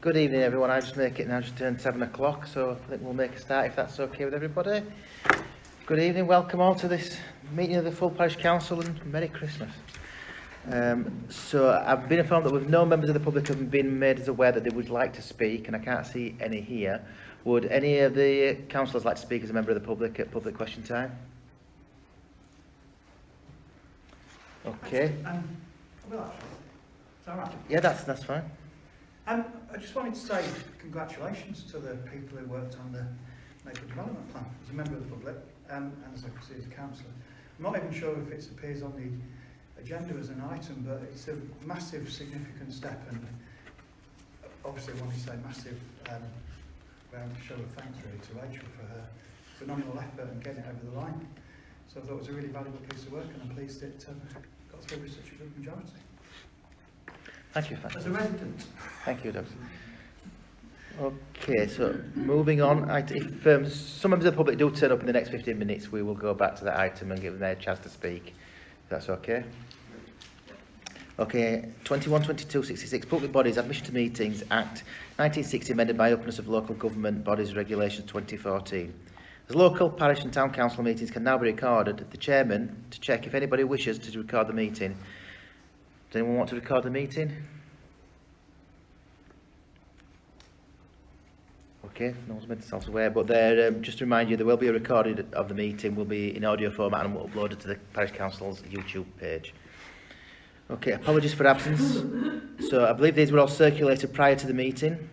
Good evening, everyone. I just make it now, just turned 7 o'clock, so I think we'll make a start if that's okay with everybody. Good evening, welcome all to this meeting of the full Parish Council, and Merry Christmas. So I've been informed that with no members of the public have been made as aware that they would like to speak, and I can't see any here. Would any of the councillors like to speak as a member of the public at public question time? Okay. Well, actually, is that right? Yeah, that's fine. I just wanted to say congratulations to the people who worked on the neighbourhood development plan as a member of the public and as I see as a councillor. I'm not even sure if it appears on the agenda as an item, but it's a massive, significant step, and obviously I want to say massive show of thanks really to Rachel for her phenomenal effort and getting it over the line. So I thought it was a really valuable piece of work, and I'm pleased it got through with such a good majority. Thank you, Frank. As a resident. Thank you, Doug. Okay, so moving on, if some members of the public do turn up in the next 15 minutes, we will go back to that item and give them their chance to speak. If that's okay. Okay, 21-22-66, Public Bodies Admission to Meetings Act 1960, amended by Openness of Local Government Bodies Regulations 2014. As local, parish and town council meetings can now be recorded, the chairman, to check if anybody wishes to record the meeting. Does anyone want to record the meeting? Okay, no one's made themselves aware, but there, just to remind you, there will be a recording of the meeting, will be in audio format and will be uploaded to the Parish Council's YouTube page. Okay, apologies for absence. So I believe these were all circulated prior to the meeting.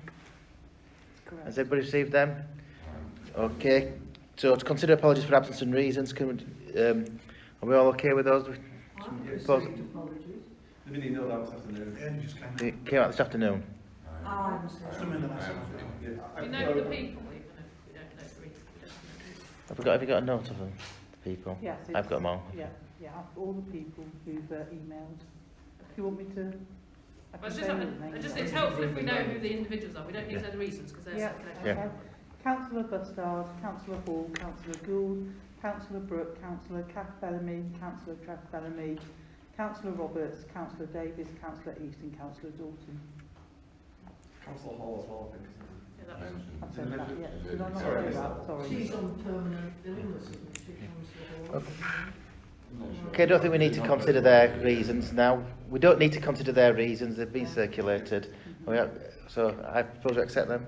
Has everybody received them? Okay, so to consider apologies for absence and reasons, can we, are we all okay with those? Apologies. The video know that this afternoon. Yeah, you just It came out this afternoon. some in the last one. We know the people, even if we don't know the reason. Have you got a note of them, the people? Yes, I've got them all. Yeah, all the people who've emailed. If you want me to, I Well, can say all the names. it's helpful if we know who the individuals are. We don't need to know the reasons because they're circulated. Yeah. Okay. Councillor Bustard, Councillor Hall, Councillor Gould, Councillor Brooke, Councillor Kath Bellamy, Councillor Trev Bellamy, Councillor Roberts, Councillor Davis, Councillor East and Councillor Dalton. Council Hall as well, I think, isn't it? Yeah, that was, I've said that, yeah. Did I not Sorry, say missed that? Sorry. She's on permanent illness, isn't she? Okay, I don't think we need to consider their reasons now. We don't need to consider their reasons, they've been circulated. So I propose we accept them.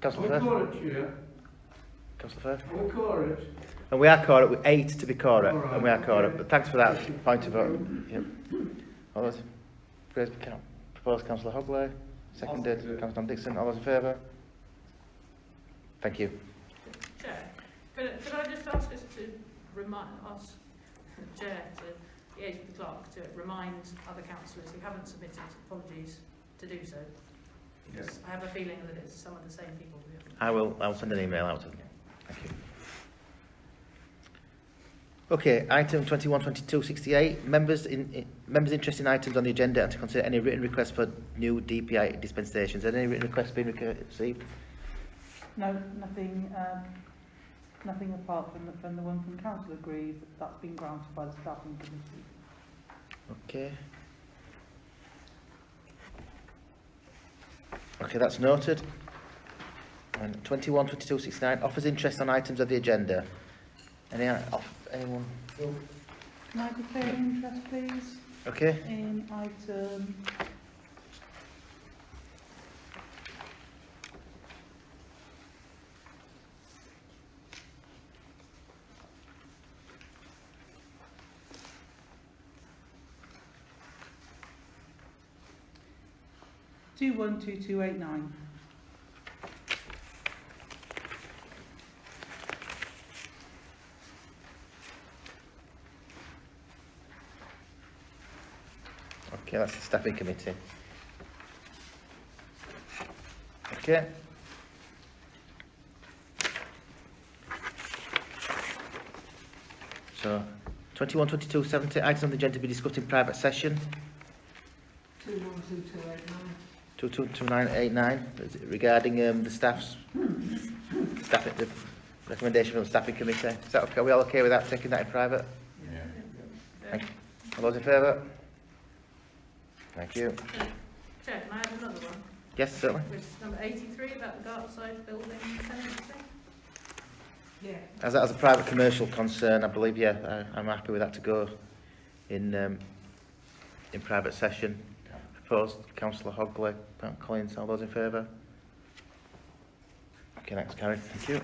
Councillor Firth? Councillor Firth? We'll call it. And we are correct, we're 8 to be correct, All right, and we are correct. okay. But thanks for that point of vote. Yep. All those, proposed Councillor Hogley, seconded Councillor Dixon. All those in favour? Thank you. Chair, could I just ask us to ask the Chair to liaise with the clerk to remind other councillors who haven't submitted apologies to do so? Because I have a feeling that it's some of the same people who haven't. I'll send an email out to them. Thank you. Okay, item 21-22-68, members interested in items on the agenda and to consider any written requests for new DPI dispensations. Has any written requests been received? No, nothing. Nothing apart from the one from Councillor Grieve. That's been granted by the staffing committee. Okay. Okay, that's noted. And 21-22-69, offers interest on items of the agenda. Anyone? Can I declare interest, please, Okay. in item 212289. Okay, that's the staffing committee. Okay. So, 21-22-70, items on the agenda to be discussed in private session. 212289. 222989 regarding the staff's the recommendation from the staffing committee. Is that okay? Are we all okay with that? Taking that in private? Yeah. Thank you. All those in favour? Thank you. Chair, can I have another one? Yes, certainly. Which is number 83 about the Gartside building tenancy. Yeah. As that as a private commercial concern, I believe, I'm happy with that to go in private session. Proposed, Councillor Hogley, Collins, all those in favour? Okay, next, carried. Thank you.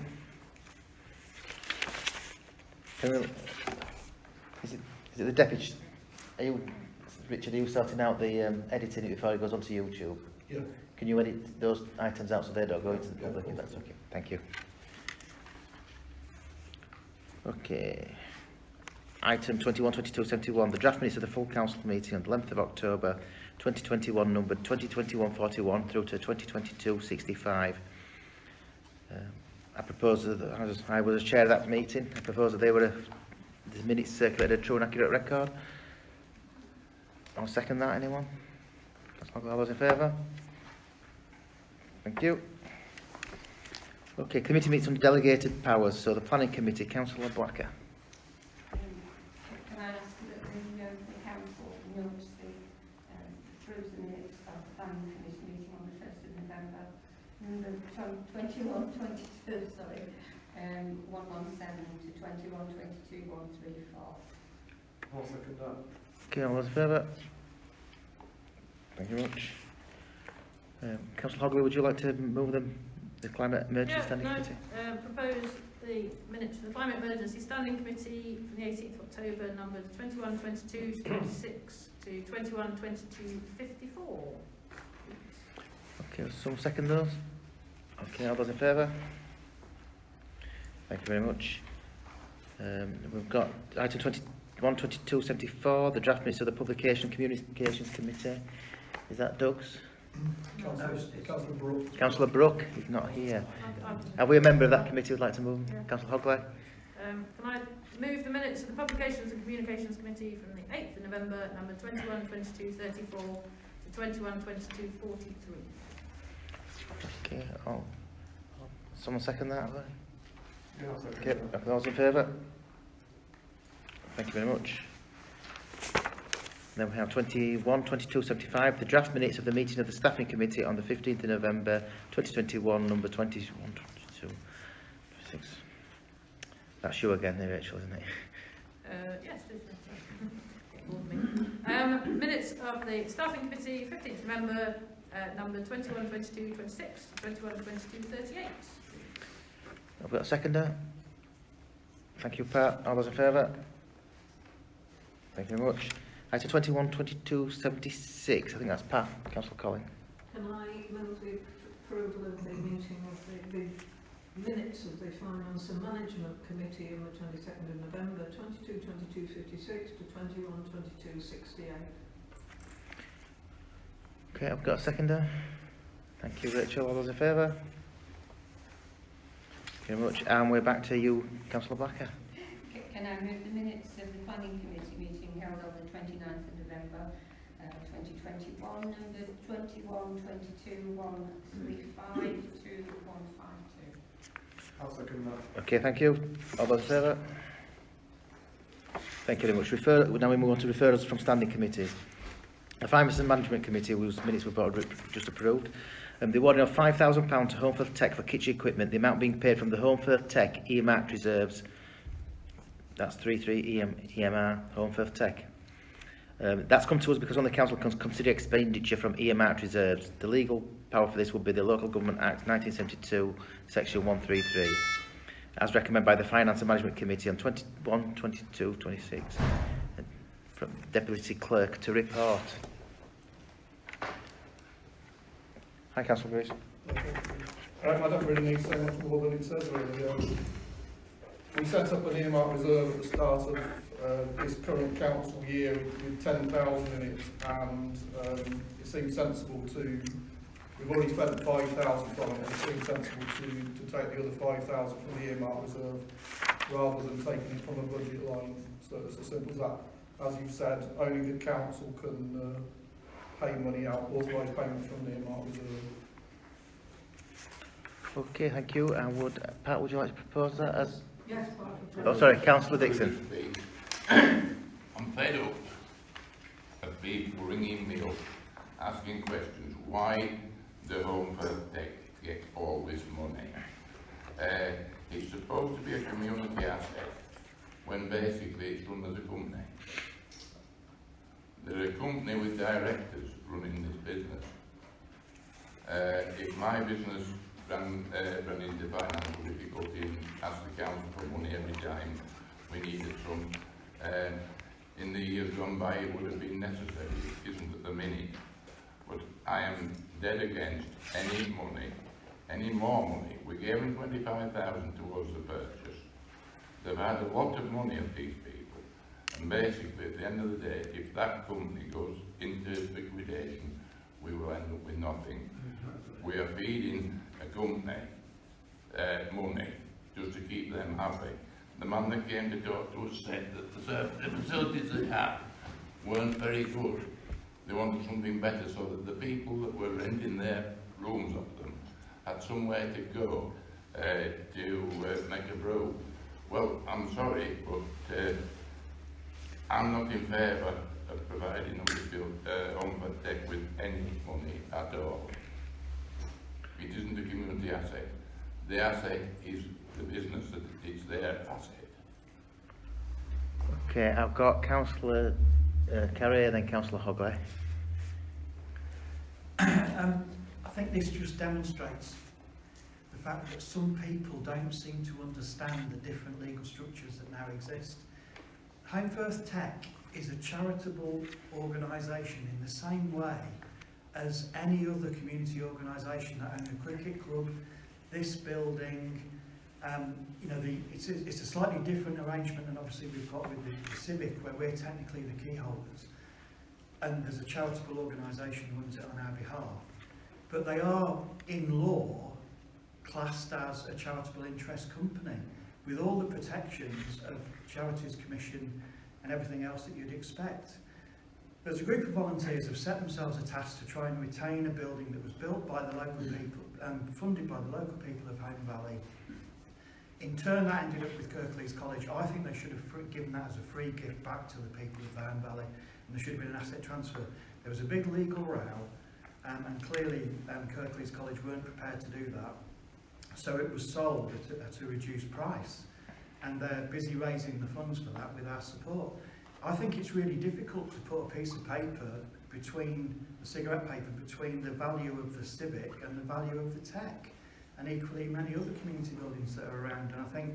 Can we, is it the deputy? Richard, are you sorting out the editing it before it goes onto YouTube? Yeah. Can you edit those items out so they don't go into the public if that's okay? Thank you. Okay. Item 21, 22, 71. The draft minutes of the full council meeting on the 11th of October 2021, numbered 2021-41 through to 2022-65. I propose that, as I was chair of that meeting, I propose that the minutes circulated a true and accurate record. I'll second that, anyone? All those in favour? Thank you. Okay, committee meets on delegated powers. So the planning committee, Councillor Blacker. Can I ask that the council notes approves the minutes of the planning committee meeting on the 1st of November, number 21-22, 117 to 21-22, 134. I'll second that. Okay, all those in favour? Thank you very much. Councillor Hogley, would you like to move the Climate Emergency Standing Committee? Propose the minutes for the Climate Emergency Standing Committee from the 18th of October, numbered 21-22 to 26 to 21-22 54. Okay, some second those? Okay, all those in favour? Thank you very much. We've got item 21, 22, 74, the draft minutes of the Publication and Communications Committee. Is that Doug's? Councillor Brooke. Councillor Brooke, he's not here. Are we a member of that committee who'd like to move? Yeah. Councillor Hogley? Can I move the minutes of the Publications and Communications Committee from the 8th of November, number 21-22 34 to 21-22 43. Okay, someone second that? Have they? Yeah, I'll second Okay, that. those in favour? Thank you very much. Then we have 21, 22, 75, the draft minutes of the meeting of the Staffing Committee on the 15th of November 2021, number 21, 22, 26. That's you again, Rachel, isn't it? Yes, it is. Minutes of the Staffing Committee, 15th November, number 21-22 26 to 21-22 38. Have we got a seconder? Thank you, Pat. All those in favour? Thank you very much. Item 21, 22, 76. I think that's Pat. Councillor Colling. Can I move the approval of the meeting of the minutes of the Finance and Management Committee on the 22nd of November, 22-22-56 to 21-22-68. Okay, I've got a seconder. Thank you, Rachel. All those in favour? Thank you very much. And we're back to you, Councillor Blacker. Can I move the minutes of the planning committee meeting held on the 29th of November 2021, number 21-22 135 to 152. I'll second that. Okay, thank you. All those in favour? Thank you very much. Now we move on to referrals from standing committees. The Finance and Management Committee, whose minutes were just approved, the awarding of £5,000 to Holme Tech for kitchen equipment, the amount being paid from the Holme Tech earmarked reserves. That's 33 EMR, Holme Tech. That's come to us because only council can consider expenditure from earmarked reserves. The legal power for this would be the Local Government Act 1972, Section 133, as recommended by the Finance and Management Committee on 21, 22, 26. From Deputy Clerk to report. Hi, Councillor Grace. I don't really need so much more than it says really. We set up an earmark reserve at the start of this current council year with 10,000 in it, and it seems sensible to, we've already spent 5,000 from it, and it seems sensible to take the other 5,000 from the earmark reserve rather than taking it from a budget line. So it's as simple as that. As you've said, only the council can pay money out, authorise payment from the earmark reserve. Okay, thank you. And Pat, would you like to propose that as? Yes, Oh, sorry, Councillor Dixon. I'm fed up of people ringing me up asking questions. Why the Home for Tech gets all this money. It's supposed to be a community asset when basically it's run as a company. They're a company with directors running this business. If my business ran into financial difficulty and asked the council for money every time we needed some, in the years gone by it would have been necessary. It isn't at the minute. But I am dead against any money, any more money. We gave them 25,000 towards the purchase. They've had a lot of money of these people. And basically, at the end of the day, if that company goes into liquidation, we will end up with nothing. We are feeding a company money just to keep them happy. The man that came to talk to us said that the facilities they had weren't very good. They wanted something better so that the people that were renting their rooms of them had somewhere to go to make a brew. Well, I'm sorry, but I'm not in favour of providing Home for Tech with any money at all. It isn't a community asset. The asset is the business that it's their asset. Okay, I've got Councillor Carey and then Councillor Hogley. I think this just demonstrates the fact that some people don't seem to understand the different legal structures that now exist. Home First Tech is a charitable organisation in the same way as any other community organisation that owns a cricket club, this building. You know, it's a slightly different arrangement than obviously we've got with the Civic, where we're technically the key holders, and there's a charitable organisation who runs it on our behalf. But they are, in law, classed as a charitable interest company, with all the protections of Charities Commission and everything else that you'd expect. There's a group of volunteers who have set themselves a task to try and retain a building that was built by the local people and funded by the local people of Holme Valley. In turn, that ended up with Kirklees College. I think they should have given that as a free gift back to the people of Holme Valley, and there should have been an asset transfer. There was a big legal row, and clearly Kirklees College weren't prepared to do that. So it was sold at a reduced price, and they're busy raising the funds for that with our support. I think it's really difficult to put a piece of paper between, the cigarette paper, between the value of the Civic and the value of the Tech, and equally many other community buildings that are around, and I think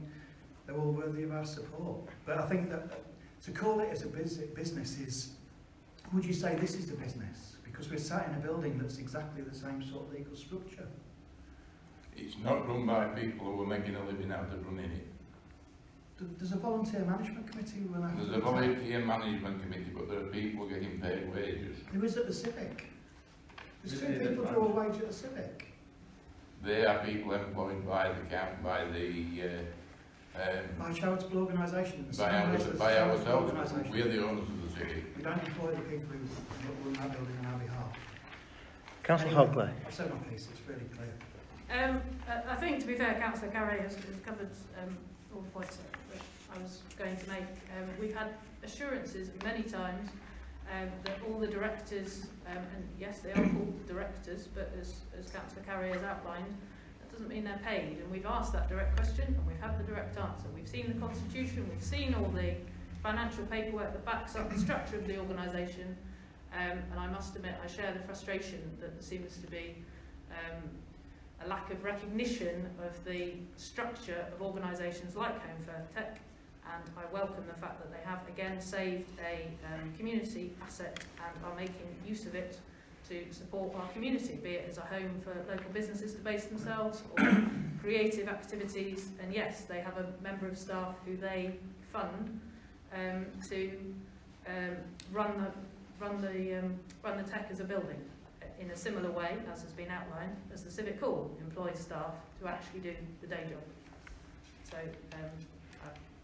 they're all worthy of our support. But I think that to call it as a business is, would you say this is a business? Because we're sat in a building that's exactly the same sort of legal structure. It's not run by people who are making a living out of running it. There's a volunteer management committee who run out. There's a volunteer management committee, but there are people getting paid wages. Who is at the Civic? There's two people draw a wage at the Civic. They are people employed by by charitable organisation. By ourselves. We're the owners of the city. We don't employ the people who run that building on our behalf. Councillor Anyway, Hogley. I've said my piece, it's really clear. I think, to be fair, Councillor Carey has covered all the points that I was going to make. We've had assurances many times that all the directors, and yes, they are called directors, but as Councillor Carey has outlined, that doesn't mean they're paid. And we've asked that direct question, and we've had the direct answer. We've seen the constitution, we've seen all the financial paperwork that backs up the structure of the organisation, and I must admit I share the frustration that there seems to be a lack of recognition of the structure of organisations like Home First Tech, and I welcome the fact that they have again saved a community asset and are making use of it to support our community, be it as a home for local businesses to base themselves or creative activities. And yes, they have a member of staff who they fund to run the tech as a building, in a similar way, as has been outlined, as the Civic Hall employs staff to actually do the day job. So,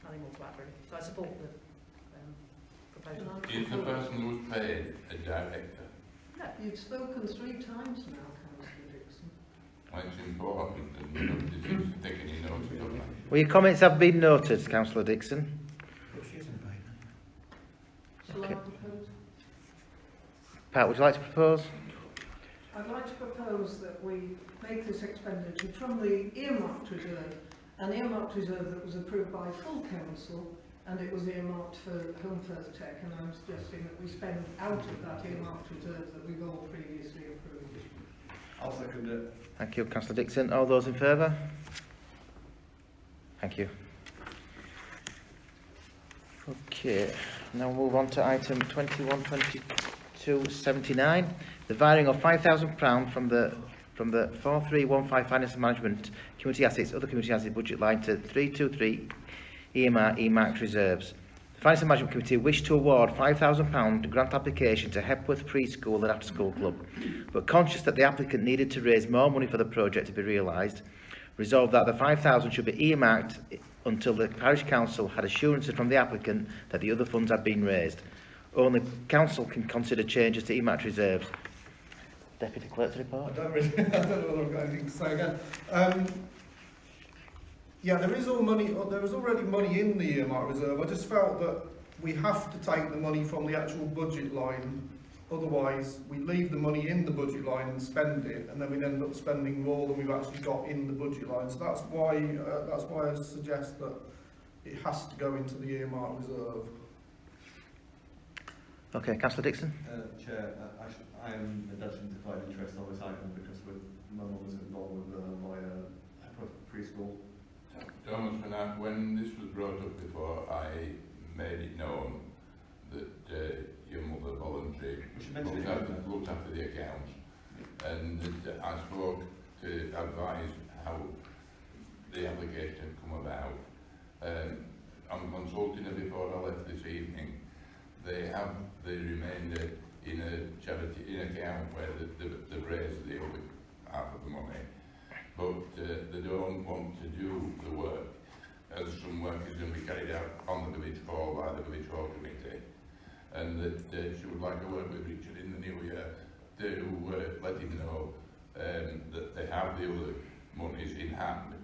nothing more to add really. So I support the proposal. Is the person who's paid a director? No. You've spoken 3 times now, Councillor Dixon. Well, it's important that nobody seems to take any notice of that. Well, your comments have been noted, Councillor Dixon. But she isn't paid. Shall Okay. I propose? Pat, would you like to propose? I'd like to propose that we make this expenditure from the earmarked reserve, an earmarked reserve that was approved by full council, and it was earmarked for Home First Tech, and I'm suggesting that we spend out of that earmarked reserve that we've all previously approved. I'll second it. Thank you, Councillor Dixon. All those in favour? Thank you. Okay, now we'll move on to item 212279, the varying of £5,000 from the 4315 Finance and Management Community Assets, other community assets budget line to 323 EMR earmarked reserves. The Finance and Management Committee wish to award £5,000 grant application to Hepworth Preschool and After School Club, but conscious that the applicant needed to raise more money for the project to be realised, resolved that the £5,000 should be earmarked until the Parish Council had assurances from the applicant that the other funds had been raised. Only Council can consider changes to earmarked reserves. Deputy Clerk's report. I don't know whether I've got anything to say again. Yeah, there is already money in the earmark reserve. I just felt that we have to take the money from the actual budget line. Otherwise, we leave the money in the budget line and spend it, and then we end up spending more than we've actually got in the budget line. So that's why I suggest that it has to go into the earmark reserve. Okay, Councillor Dixon. Chair, I am identified interest on this item because my mum was involved with my preschool. Thomas, when this was brought up before, I made it known that your mother volunteered looked after the accounts, and I spoke to advise how the application had come about. I'm consulting her before I left this evening. They have the remainder in a charity account where they've raised the other half of the money, but they don't want to do the work, as some work is going to be carried out on the village hall by the village hall committee, and that she would like to work with Richard in the new year to let him know that they have the other monies in hand,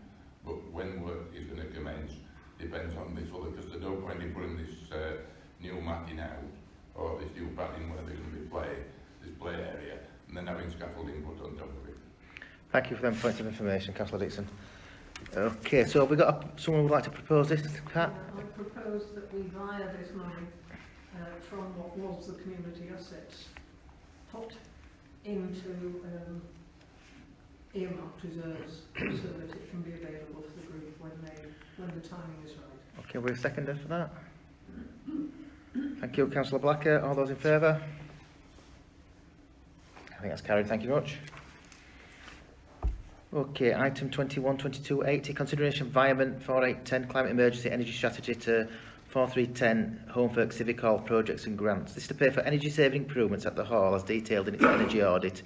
but when work is going to commence depends on this other, because they don't want to put in this new matting out, or this new padding where they're going to be this play area, and then having scaffolding put on top of it. Thank you for them points of information, Councillor Dixon. Okay, so have we got someone who would like to propose this, Kat? I propose that we via this money from what was the community assets put into earmarked reserves so that it can be available for the group when the timing is right. Okay, we're seconded for that. Thank you, Councillor Blacker. All those in favour? I think that's carried. Thank you very much. Okay, item 212280, consideration of environment 4810 climate emergency energy strategy to 4310 Homefolk Civic Hall projects and grants. This is to pay for energy saving improvements at the hall as detailed in its energy audit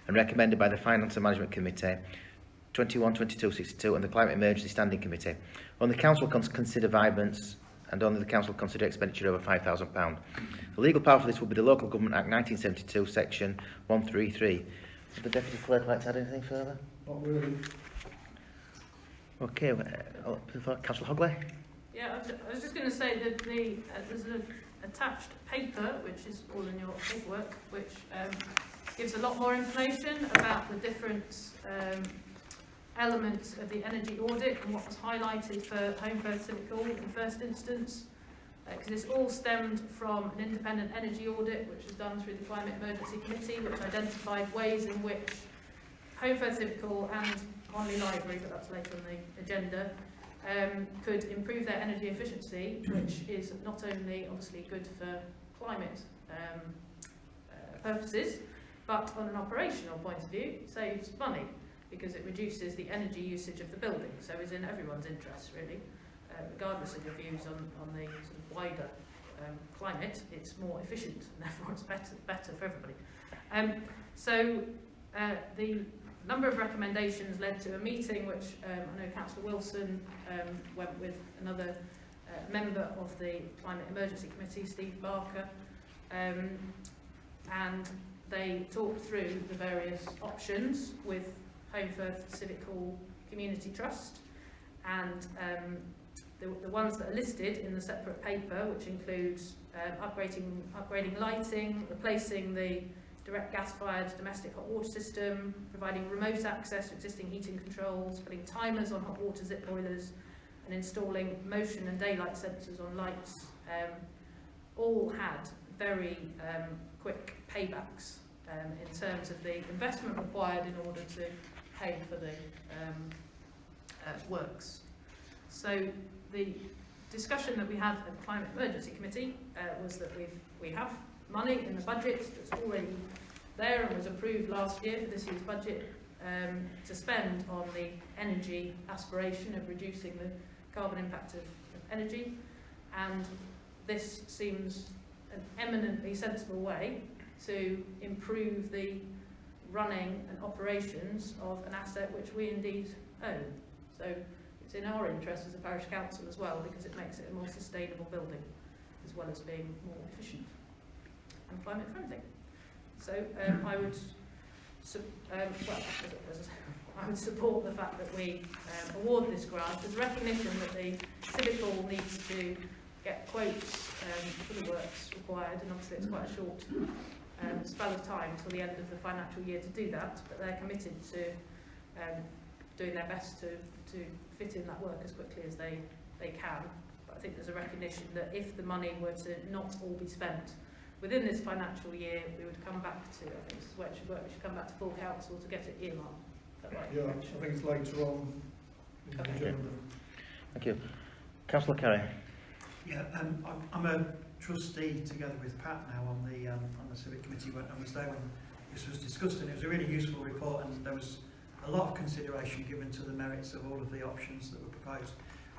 and recommended by the Finance and Management Committee 212262 and the Climate Emergency Standing Committee. Only the Council can consider environments and only the Council consider expenditure over £5,000. The legal power for this will be the Local Government Act 1972 section 133. Would the Deputy Clerk like to add anything further? Not really. Okay, Councillor Hogley. Yeah, I was just going to say that there's an attached paper, which is all in your paperwork, which gives a lot more information about the different elements of the energy audit and what was highlighted for Holme Civic Hall in the first instance. Because it's all stemmed from an independent energy audit, which was done through the Climate Emergency Committee, which identified ways in which Holme Civic Hall and Honley Library, but that's later on the agenda, could improve their energy efficiency, which is not only obviously good for climate purposes, but on an operational point of view, it saves money because it reduces the energy usage of the building. So it's in everyone's interest, really, regardless of your views on the sort of wider climate. It's more efficient and therefore it's better for everybody. The number of recommendations led to a meeting which I know Councillor Wilson went with another member of the Climate Emergency Committee, Steve Barker, and they talked through the various options with Holmfirth Civic Hall Community Trust, and the ones that are listed in the separate paper, which includes upgrading lighting, replacing the direct gas-fired domestic hot water system, providing remote access to existing heating controls, putting timers on hot water zip boilers, and installing motion and daylight sensors on lights, all had very quick paybacks in terms of the investment required in order to pay for the works. So the discussion that we had at the Climate Emergency Committee was that we have money in the budget that's already there and was approved last year for this year's budget to spend on the energy aspiration of reducing the carbon impact of energy, and this seems an eminently sensible way to improve the running and operations of an asset which we indeed own. So it's in our interest as a parish council as well, because it makes it a more sustainable building as well as being more efficient and climate friendly. So I would I would support the fact that we award this grant as recognition that the Civic Hall needs to get quotes for the works required, and obviously it's quite a short spell of time till the end of the financial year to do that, but they're committed to doing their best to fit in that work as quickly as they can. But I think there's a recognition that if the money were to not all be spent within this financial year, we would come back to, I think this is where it should work, we should come back to full council to get it earmarked. Is that right? Yeah, I think it's later on in the agenda. Thank you. Councillor Carey. Yeah, I'm a trustee together with Pat now on the Civic Committee, and was there when this was discussed, and it was a really useful report, and there was a lot of consideration given to the merits of all of the options that were proposed.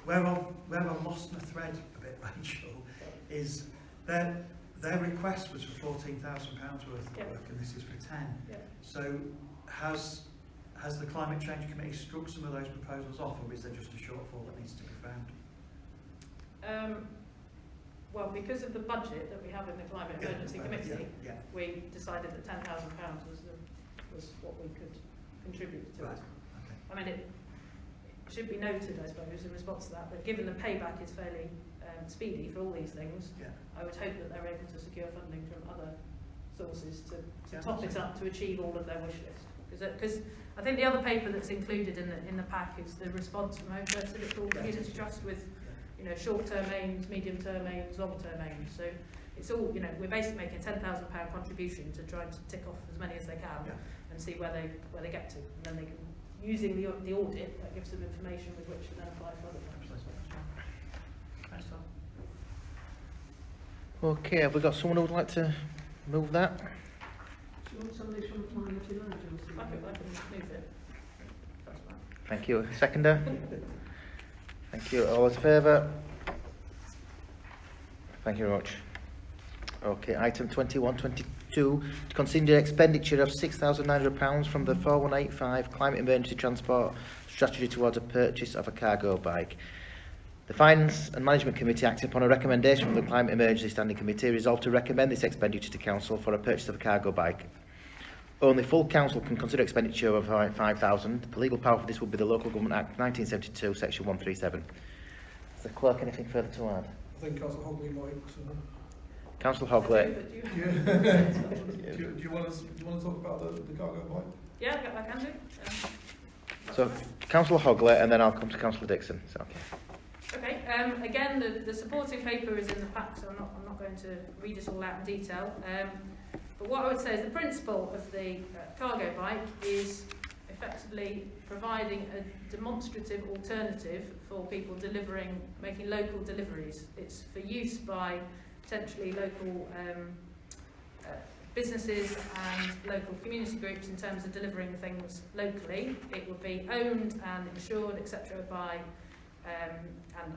Where I've lost my thread a bit, Rachel, is their request was for £14,000 worth of work, and this is for 10. Yeah. So has the Climate Change Committee struck some of those proposals off, or is there just a shortfall that needs to be found? Well, because of the budget that we have in the Climate Emergency Committee, we decided that £10,000 was what we could contribute to it. Okay. I mean, it should be noted, I suppose, in response to that, that given the payback is fairly speedy for all these things, I would hope that they're able to secure funding from other sources to top it up to achieve all of their wish list. Because I think the other paper that's included in the pack is the response from Home First Civic Hall Units Trust with, you know, short-term aims, medium-term aims, long-term aims. So it's all, you know, we're basically making a £10,000 contribution to try to tick off as many as they can and see where they get to, and then they can, using the audit, that gives them information with which to then apply for other things. Thanks, Tom. Okay, have we got someone who would like to move that? Do you want somebody from Climate Emergency? I can move it. That's fine. Thank you. Seconder? Thank you. All in favour? Thank you very much. Okay, item 2122, to consider expenditure of £6,900 from the 4185 Climate Emergency Transport Strategy towards a purchase of a cargo bike. The Finance and Management Committee, acting upon a recommendation from the Climate Emergency Standing Committee, resolved to recommend this expenditure to Council for a purchase of a cargo bike. Only full council can consider expenditure of £5,000. The legal power for this would be the Local Government Act 1972, section 137. Is the clerk anything further to add? I think Councillor Hogley might. Councillor Hogley. Do you want to talk about the cargo bike? Yeah, I can do. So, Councillor Hogley, and then I'll come to Councillor Dixon. Is that okay? Okay, again, the supporting paper is in the pack, so I'm not going to read it all out in detail. But what I would say is the principle of the cargo bike is effectively providing a demonstrative alternative for people making local deliveries. It's for use by potentially local businesses and local community groups in terms of delivering things locally. It would be owned and insured, etc., by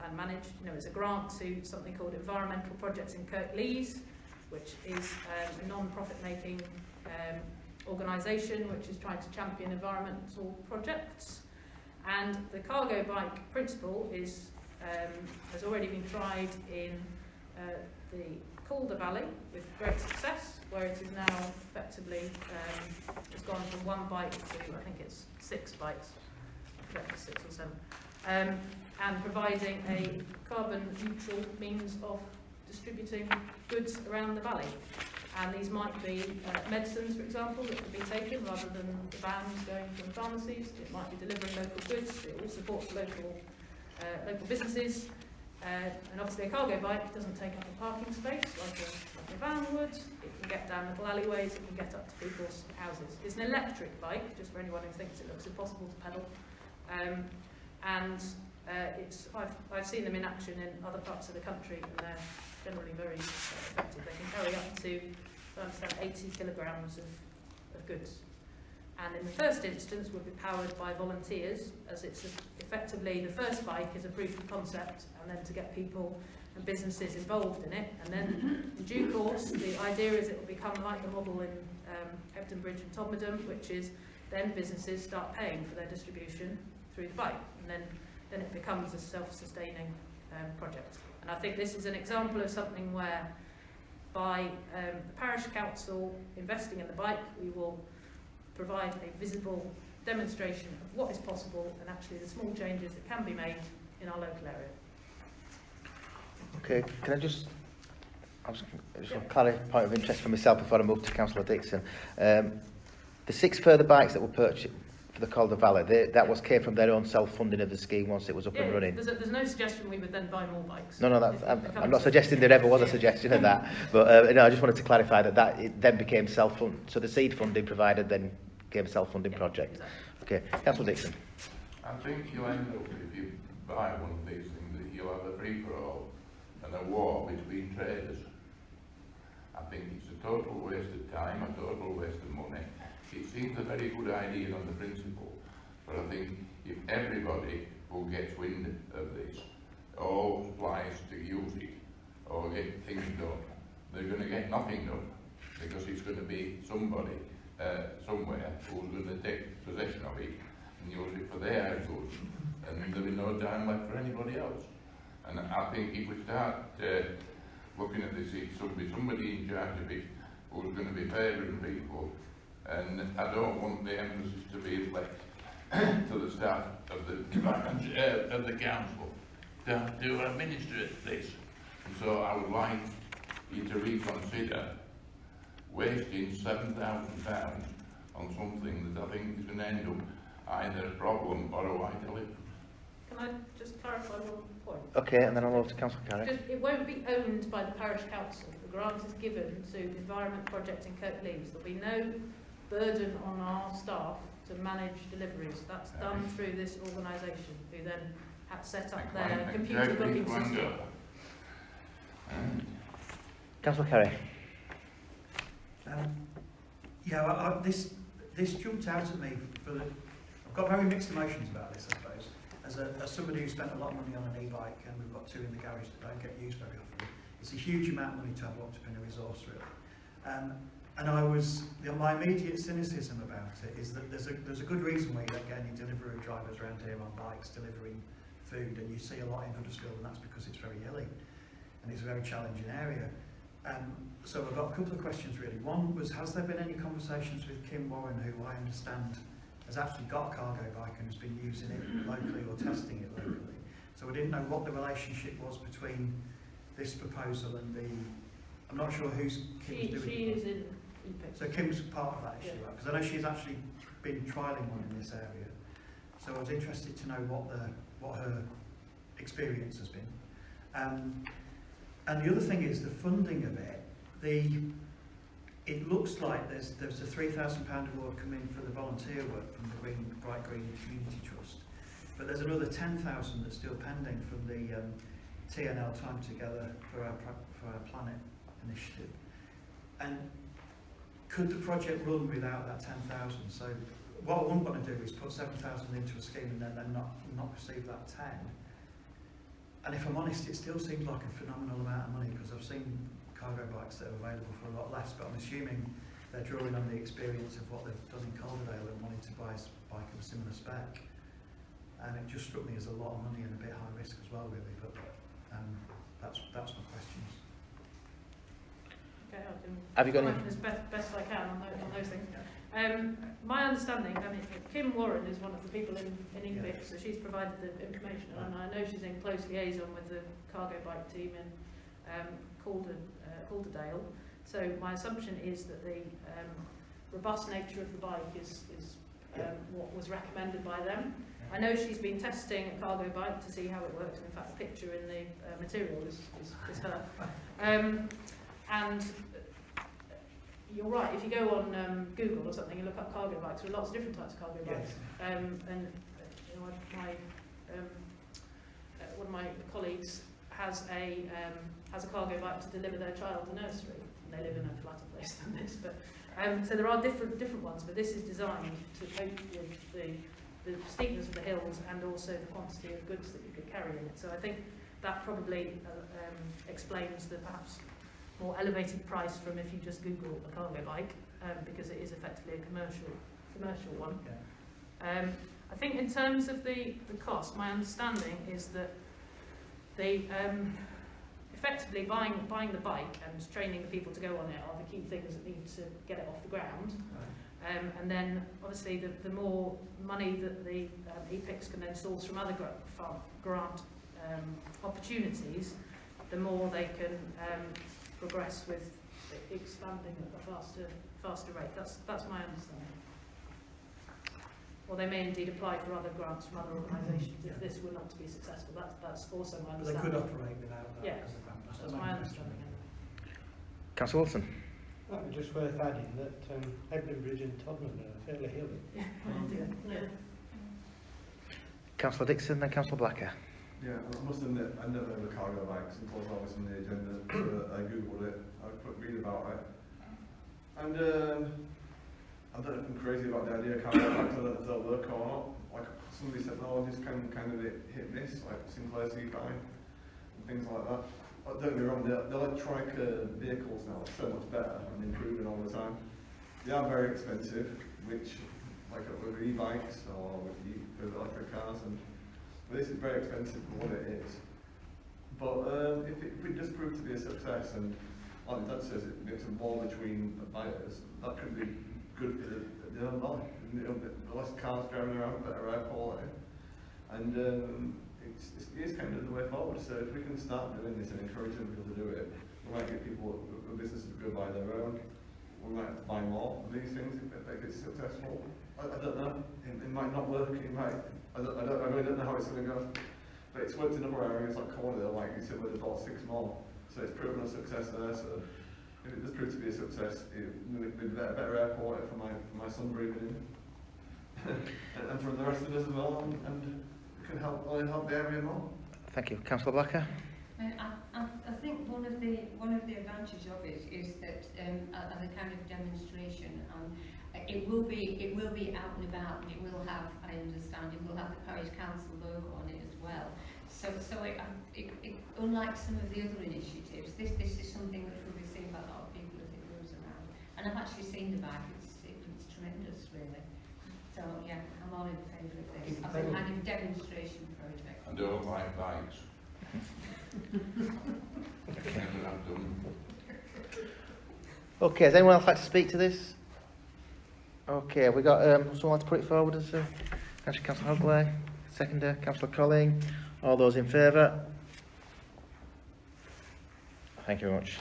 and managed. You know, it's a grant to something called Environmental Projects in Kirklees, which is a non-profit making organisation which is trying to champion environmental projects. And the cargo bike principle is has already been tried in the Calder Valley with great success, where it is now effectively has gone from one bike to, I think it's 6 bikes, 6 or 7, and providing a carbon neutral means of distributing goods around the valley. And these might be medicines, for example, that could be taken rather than the vans going from pharmacies. It might be delivering local goods. It all supports local businesses. And obviously a cargo bike doesn't take up a parking space like a van would. It can get down little alleyways, it can get up to people's houses. It's an electric bike, just for anyone who thinks it looks impossible to pedal. I've seen them in action in other parts of the country, and they're generally very effective. They can carry up to, I understand, 80 kilograms of goods. And in the first instance would be powered by volunteers, as it's effectively the first bike is a proof of concept, and then to get people and businesses involved in it. And then in due course, the idea is it will become like the model in Ebden Bridge and Todmorden, which is then businesses start paying for their distribution through the bike, and then it becomes a self-sustaining project. And I think this is an example of something where by the Parish Council investing in the bike, we will provide a visible demonstration of what is possible and actually the small changes that can be made in our local area. Okay, can I just want to clarify a point of interest for myself before I move to Councillor Dixon. The 6 further bikes that were purchased for the Calder Valley, came from their own self-funding of the scheme once it was up and running. There's no suggestion we would then buy more bikes. No, I'm not suggesting there ever was a suggestion of that, but no, I just wanted to clarify that it then became self-funded. So the seed funding provided then became a self-funding project. Exactly. Okay, Councillor Dixon. I think you'll end up, if you buy one of these things, that you'll have a free-for-all and a war between traders. I think it's a total waste of time, a total waste of money. It seems a very good idea on the principle, but I think if everybody who gets wind of this all applies to use it or get things done, they're going to get nothing done, because it's going to be somebody somewhere who's going to take possession of it and use it for their goods, and there'll be no time left for anybody else. And I think if we start looking at this, it should be somebody in charge of it who's going to be favouring people, and I don't want the emphasis to be left to the staff of the council to administrate this. And so I would like you to reconsider wasting £7,000 on something that I think is going to end up either a problem or a white elephant. Can I just clarify one point? Okay, and then I'll move to Councillor Carrick. It won't be owned by the Parish Council. The grant is given to the Environment Project in Kirklees. There'll be no burden on our staff to manage deliveries. That's done through this organisation, who then have set up their computer booking system. Councillor Carrick. This jumped out at me. I've got very mixed emotions about this, I suppose. As somebody who spent a lot of money on an e-bike, and we've got 2 in the garage that don't get used very often, it's a huge amount of money to have locked up in a resource, really. And my immediate cynicism about it is that there's a good reason why you don't get any delivery drivers around here on bikes delivering food, and you see a lot in Huddersfield, and that's because it's very hilly and it's a very challenging area. So I've got a couple of questions really. One was, has there been any conversations with Kim Warren, who I understand has actually got a cargo bike and has been using it locally or testing it locally? So I didn't know what the relationship was between this proposal and I'm not sure who's Kim's doing. She is in EPIC. So Kim's part of that issue, Yeah. right? Because I know she's actually been trialling one in this area. So I was interested to know what her experience has been. And the other thing is the funding of it. It looks like there's a £3,000 award coming for the volunteer work from the Bright Green Community Trust, but there's another 10,000 that's still pending from the TNL Time Together for Our Planet initiative. And could the project run without that 10,000? So what I wouldn't want to do is put 7,000 into a scheme and then not receive that 10. And if I'm honest, it still seems like a phenomenal amount of money, because I've seen cargo bikes that are available for a lot less, but I'm assuming they're drawing on the experience of what they've done in Calderdale and wanting to buy a bike of a similar spec. And it just struck me as a lot of money and a bit high risk as well, really. But that's my questions. Okay, I can Have you got any? as best I can on those things. My understanding, Kim Warren is one of the people in EPIC, so she's provided the information, and I know she's in close liaison with the cargo bike team in Calderdale. So my assumption is that the robust nature of the bike is what was recommended by them. I know she's been testing a cargo bike to see how it works. In fact, the picture in the material is her. And you're right, if you go on Google or something and look up cargo bikes, there are lots of different types of cargo bikes. And you know, one of my colleagues has a cargo bike to deliver their child to nursery. And they live in a flatter place than this, but so there are different ones, but this is designed to cope with the steepness of the hills and also the quantity of goods that you could carry in it. So I think that probably explains the perhaps more elevated price from if you just Google a cargo bike, because it is effectively a commercial one. I think in terms of the cost, my understanding is that they effectively buying the bike and training the people to go on it are the key things that need to get it off the ground. And then obviously the more money that the EPICs can then source from other grant opportunities, the more they can progress with expanding at a faster rate. That's my understanding. Or they may indeed apply for other grants from other organisations if this were not to be successful. That's also my But they understanding. could operate without that. Yeah, because of that. that's my understanding. Councillor Wilson. Might be just worth adding that Hebden Bridge and Todman are fairly hilly. Yeah. Councillor Dixon, then Councillor Blacker. Yeah, I must admit, I never heard of cargo bikes until I was on the agenda. I googled it, I read about it. And I don't know if I'm crazy about the idea of cargo bikes, I don't know if they'll work or not. Like some of these technologies can kind of hit miss, like Sinclair C5 and things like that. But don't get me wrong, the electronic vehicles now are so much better and improving all the time. They are very expensive, which, like with e-bikes or with electric cars, and this is very expensive for what it is. But if it does prove to be a success, and like Dad says, it makes a war between the buyers, that could be good for the own life. The less cars driving around, better air quality, and it is kind of the way forward. So if we can start doing this and encouraging people to do it, we might get people, businesses to go buy their own. We might have to buy more of these things if it's successful. I don't know. It might not work. It might. I really don't know how it's going to go. But it's worked in other areas like Cornwall, like you said, where they bought 6 more. So it's proven a success there. So if it does prove to be a success, it will be better air quality for my son breathing in, and for the rest of us as well, and can help the area more. Thank you. Councillor Blacker. I think one of the advantages of it is that as a kind of demonstration, it will be out and about, and it will have, I understand, it will have the Parish Council logo on it as well. So unlike some of the other initiatives, this is something that will be seen by a lot of people as it goes around. And I've actually seen the bike; it's tremendous, really. So yeah, I'm all in favour of this as a kind of demonstration project. And they don't like bikes. Never have done. Okay, does anyone else like to speak to this? Okay, have we got someone like to put it forward as Councillor Hogley, seconder, Councillor Colling. All those in favour? Thank you very much.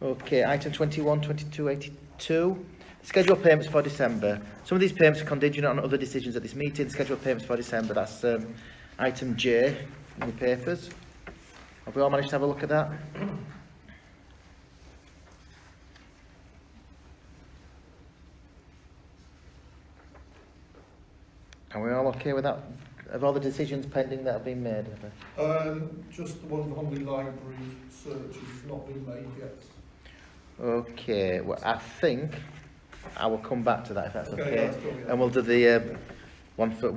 Okay, item 21, 22, 82. Schedule payments for December. Some of these payments are contingent on other decisions at this meeting. Schedule payments for December. That's item J in the papers. Have we all managed to have a look at that? Are we all okay with that? Have all the decisions pending that have been made? Just the one on the library search has not been made yet. Okay, well, I think I will come back to that if that's okay. Yeah, that's cool, yeah. And we'll do the once we've...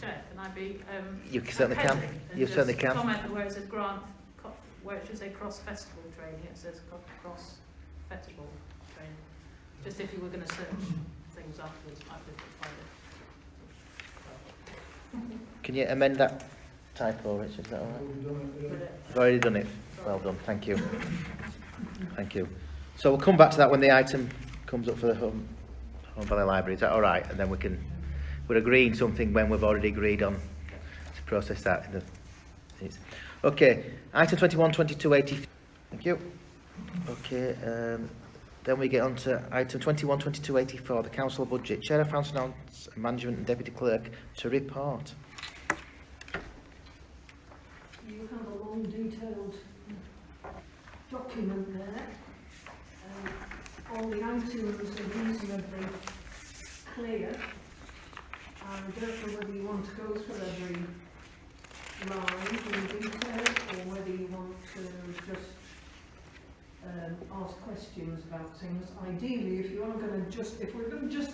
Chair, can I be... You certainly can. You certainly can. Comment where it says grant, where it should say cross-festival training, it says cross-festival training. Just if you were going to search things afterwards, might be able to find it. Can you amend that typo, Richard? Is that all right? You've already done it. Well done. Thank you. Thank you. So we'll come back to that when the item comes up for the Home Valley Library. Is that all right? And then we're agreeing something when we've already agreed on to process that in the. Okay. Item 21, 22, 80. Thank you. Okay, then we get on to item 212284, the council budget. Chair of Finance, Management and Deputy Clerk to report. You have a long detailed document there. All the items are reasonably clear. I don't know whether you want to go through every line in detail or whether you want to just ask questions about things. Ideally, if we're going to just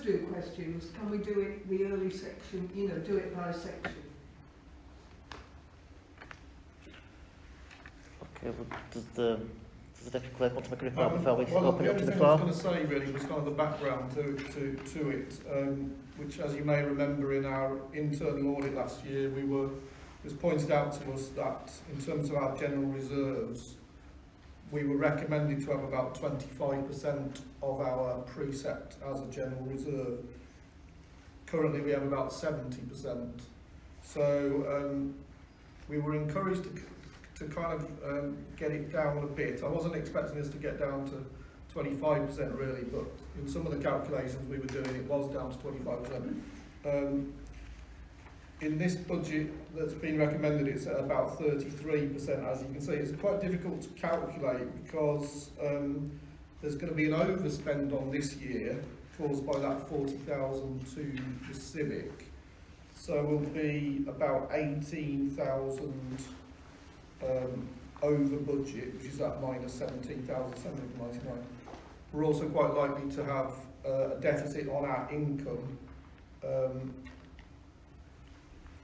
do questions, can we do it the early section, do it by section? Okay, well, does the Deputy Clerk want to make a report before we Well, open it up to the only floor? thing I was going to say really was kind of the background to it, which, as you may remember, in our internal audit last year, it was pointed out to us that in terms of our general reserves, we were recommended to have about 25% of our precept as a general reserve. Currently, we have about 70%. So we were encouraged to kind of get it down a bit. I wasn't expecting us to get down to 25% really, but in some of the calculations we were doing, it was down to 25%. In this budget that's been recommended, it's at about 33%, as you can see. It's quite difficult to calculate because there's going to be an overspend on this year caused by that 40,000 to the Civic. So we'll be about 18,000 over budget, which is that minus 17,799. We're also quite likely to have a deficit on our income.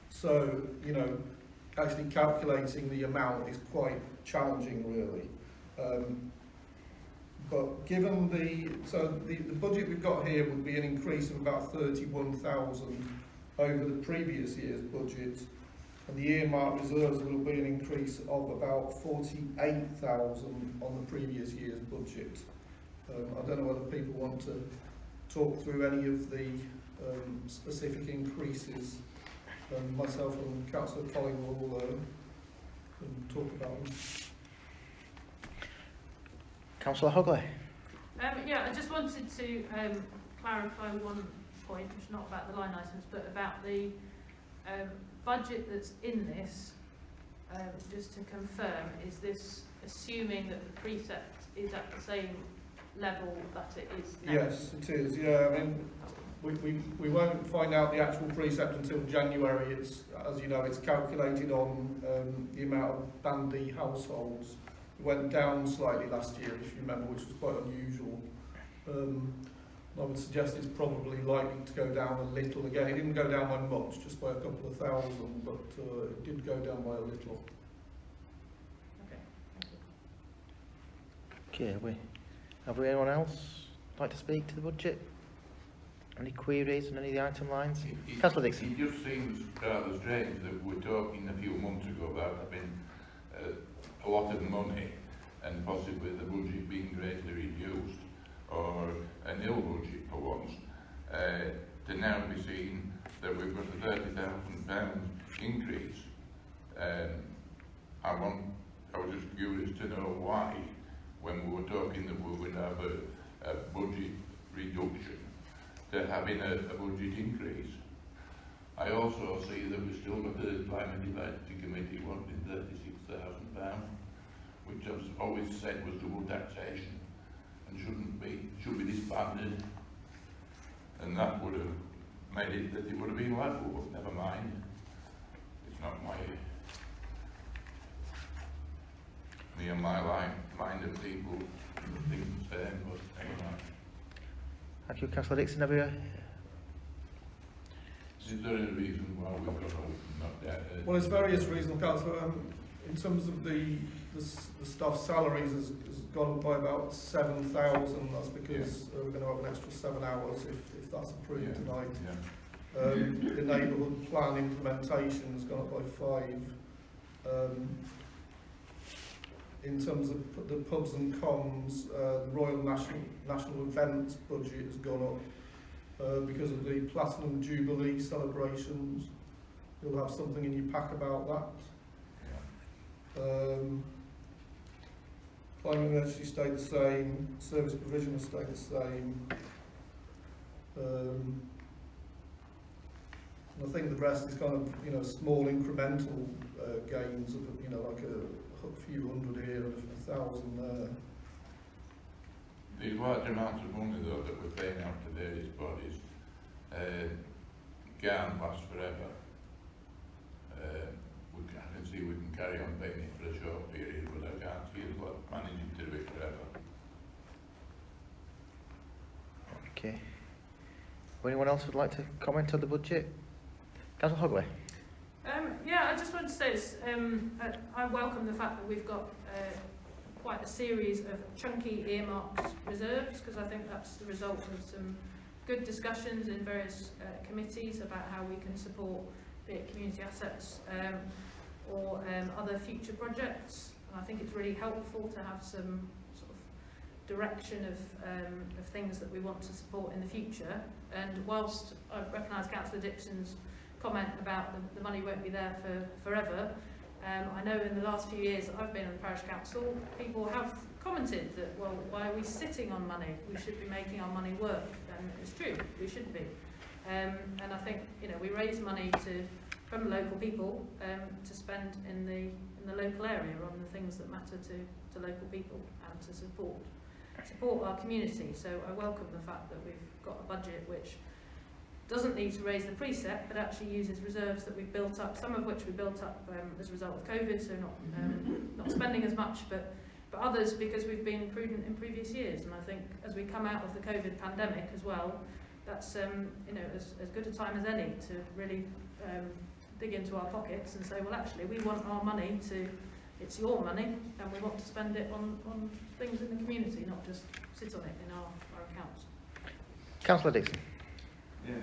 So, actually calculating the amount is quite challenging, really. But given the budget we've got here would be an increase of about 31,000 over the previous year's budget, and the earmark reserves will be an increase of about 48,000 on the previous year's budget. I don't know whether people want to talk through any of the specific increases. Myself and Councillor Colling will talk about them. Councillor Hogley. Yeah, I just wanted to clarify one point, which is not about the line items, but about the budget that's in this. Just to confirm, is this assuming that the precept is at the same level that it is now? Yes, it is. Yeah, I mean, we won't find out the actual precept until January. It's, as you know, it's calculated on the amount of bandy households. It went down slightly last year, if you remember, which was quite unusual. I would suggest it's probably likely to go down a little again. It didn't go down by much, just by a couple of thousand, but it did go down by a little. Okay, thank you. Okay, have we anyone else like to speak to the budget? Any queries on any of the item lines? Councillor Dixon. It just seems rather strange that we're talking a few months ago about having a lot of money and possibly the budget being greatly reduced or a nil budget for once, to now be seeing that we've got a £30,000 increase. I was just curious to know why, when we were talking that we would have a budget reduction, to having a budget increase. I also see that we've still got the Climate Advisory Committee wanting £36,000, which I've always said was double taxation and should be disbanded, and that would have made it that it would have been level, but never mind. It's not my line of people who think the same, but anyway. Thank you, Councillor Dixon. Have you? Is there any reason why we've got to not that? Well, there's various reasons, Councillor. In terms of the staff salaries has gone up by about 7,000. That's because we're going to have an extra 7 hours if that's approved tonight. Yeah. The neighbourhood plan implementation has gone up by 5. In terms of the pubs and comms, the Royal National Events budget has gone up because of the Platinum Jubilee celebrations. You'll have something in your pack about that. Employment and energy stayed the same, service provision has stayed the same. And I think the rest is kind of, you know, small incremental gains of, you know, like a few hundred here and a thousand there. The large amounts of money though that we're paying out to various bodies can't last forever. I can see we can carry on paying it for a short period, but I can't see us managing to do it forever. Okay. Would anyone else would like to comment on the budget? Councillor Hogley. Yeah, I just wanted to say this, I welcome the fact that we've got quite a series of chunky earmarked reserves, because I think that's the result of some good discussions in various committees about how we can support, be it community assets or other future projects. And I think it's really helpful to have some sort of direction of things that we want to support in the future. And whilst I recognise Councillor Dixon's comment about the money won't be there for forever, I know in the last few years that I've been on the parish council, people have commented that, well, why are we sitting on money? We should be making our money work. And it's true, we should be. And I think, you know, we raise money from local people to spend in the local area on the things that matter to local people and to support our community. So I welcome the fact that we've got a budget which doesn't need to raise the precept, but actually uses reserves that we've built up, some of which we built up as a result of COVID, so not spending as much, but others because we've been prudent in previous years. And I think as we come out of the COVID pandemic as well, that's you know, as good a time as any to really dig into our pockets and say, well, actually, we want our money it's your money, and we want to spend it on things in the community, not just sit on it in our accounts. Councillor Dixon. Yeah,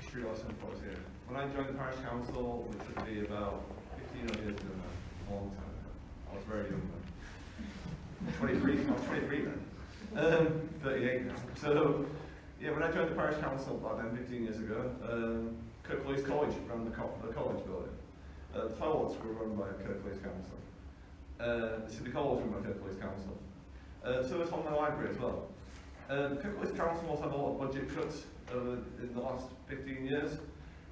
history lesson for us here. When I joined the parish council, which would be about 15 odd years ago now, a long time ago, I was very young then. 23, I was 23 then. 38 now. So, yeah, when I joined the parish council about then 15 years ago, Kirklees College ran the college building. The toilets were run by Kirklees Council. The City Hall was run by Kirklees Council. So was Holme Library as well. Kirklees Council also had a lot of budget cuts in the last 15 years,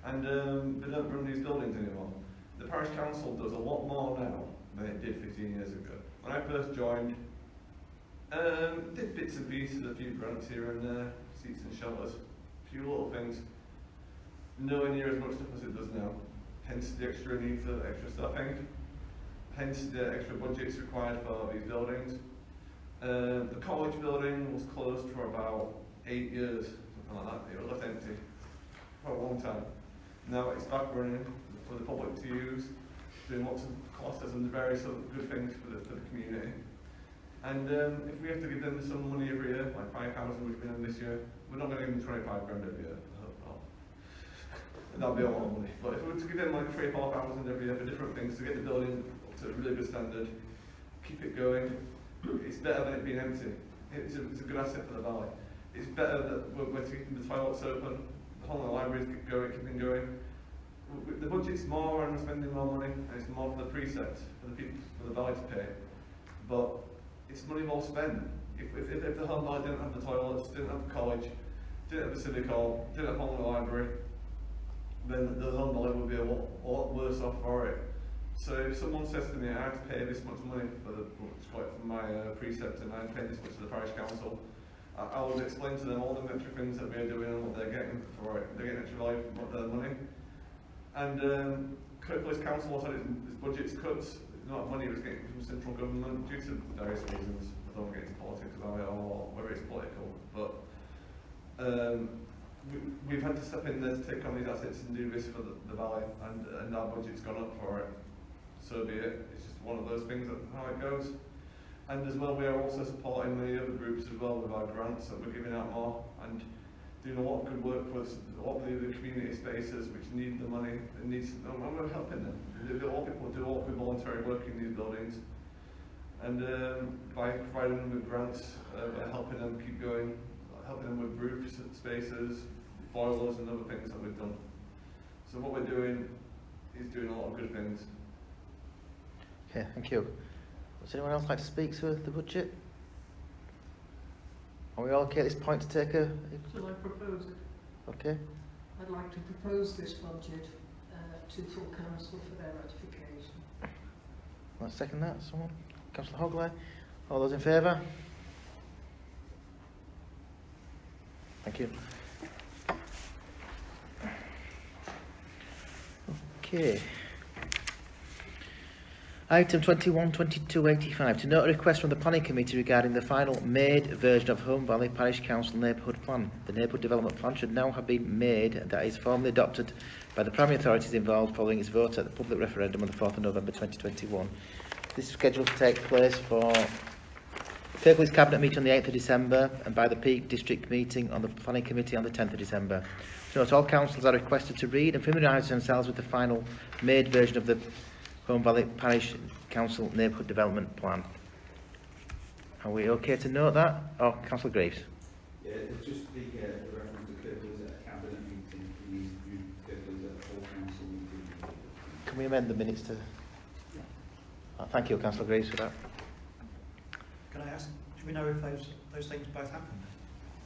and they don't run these buildings anymore. The parish council does a lot more now than it did 15 years ago. When I first joined, did bits and pieces, a few grants here and there, seats and shelters, a few little things. Nowhere near as much stuff as it does now. Hence the extra need for extra staffing. Hence the extra budgets required for these buildings. The college building was closed for about 8 years, something like that. It was left empty for a long time. Now it's back running for the public to use, doing lots of classes and various other good things for the community. And if we have to give them some money every year, like 5,000 we've been in this year, we're not going to give them 25 grand every year. That'd be a lot of money. But if we were to give them like 3,000 or 4,000 every year for different things to get the building up to a really good standard, keep it going, it's better than it being empty. It's a good asset for the valley. It's better that we're keeping the toilets open, the whole libraries keeping going. The budget's more and we're spending more money, and it's more for the precepts, for the people, for the valley to pay. But it's money well spent. If the whole valley didn't have the toilets, didn't have the college, didn't have the civic hall, didn't have the library, then the whole valley would be a lot worse off for it. So if someone says to me, I have to pay this much money for my precepts and I have to pay this much to the parish council, I will explain to them all the extra things that we're doing and what they're getting for it. They're getting extra value for their money. And Kirklees Council also had its budgets cuts. Not money it was getting from central government due to various reasons. I don't want to get into politics about it or whether it's political, but we've had to step in there to take on these assets and do this for the valley, and our budget's gone up for it. So be it. It's just one of those things that how it goes. And as well, we are also supporting the other groups as well with our grants that we're giving out more and doing a lot of good work for a lot of the community spaces which need the money and we're helping them. A lot of people do a lot of voluntary work in these buildings, and by providing them with grants, helping them keep going, helping them with roofs, spaces, boilers, and other things that we've done. So what we're doing is doing a lot of good things. Okay, thank you. Does anyone else like to speak to the budget? Are we all okay at this point to take a... Shall I propose it? Okay. I'd like to propose this budget to full council for their ratification. I'll second that. Someone? Councillor Hogley? All those in favour? Thank you. Okay. Item 212285, to note a request from the Planning Committee regarding the final made version of Holme Valley Parish Council Neighbourhood Plan. The Neighbourhood Development Plan should now have been made and that is formally adopted by the primary authorities involved following its vote at the public referendum on the 4th of November 2021. This is scheduled to take place for Kirklees Cabinet meeting on the 8th of December and by the Peak District meeting on the Planning Committee on the 10th of December. To note, all councils are requested to read and familiarise themselves with the final made version of the Holme Valley Parish Council Neighbourhood Development Plan. Are we okay to note that? Oh, Councillor Graves. Yeah, it's just the reference to Kirklees at a cabinet meeting. We need to do Kirklees at a full council meeting. Can we amend the minutes to... thank you, Councillor Graves, for that. Can I ask, do we know if those things both happened?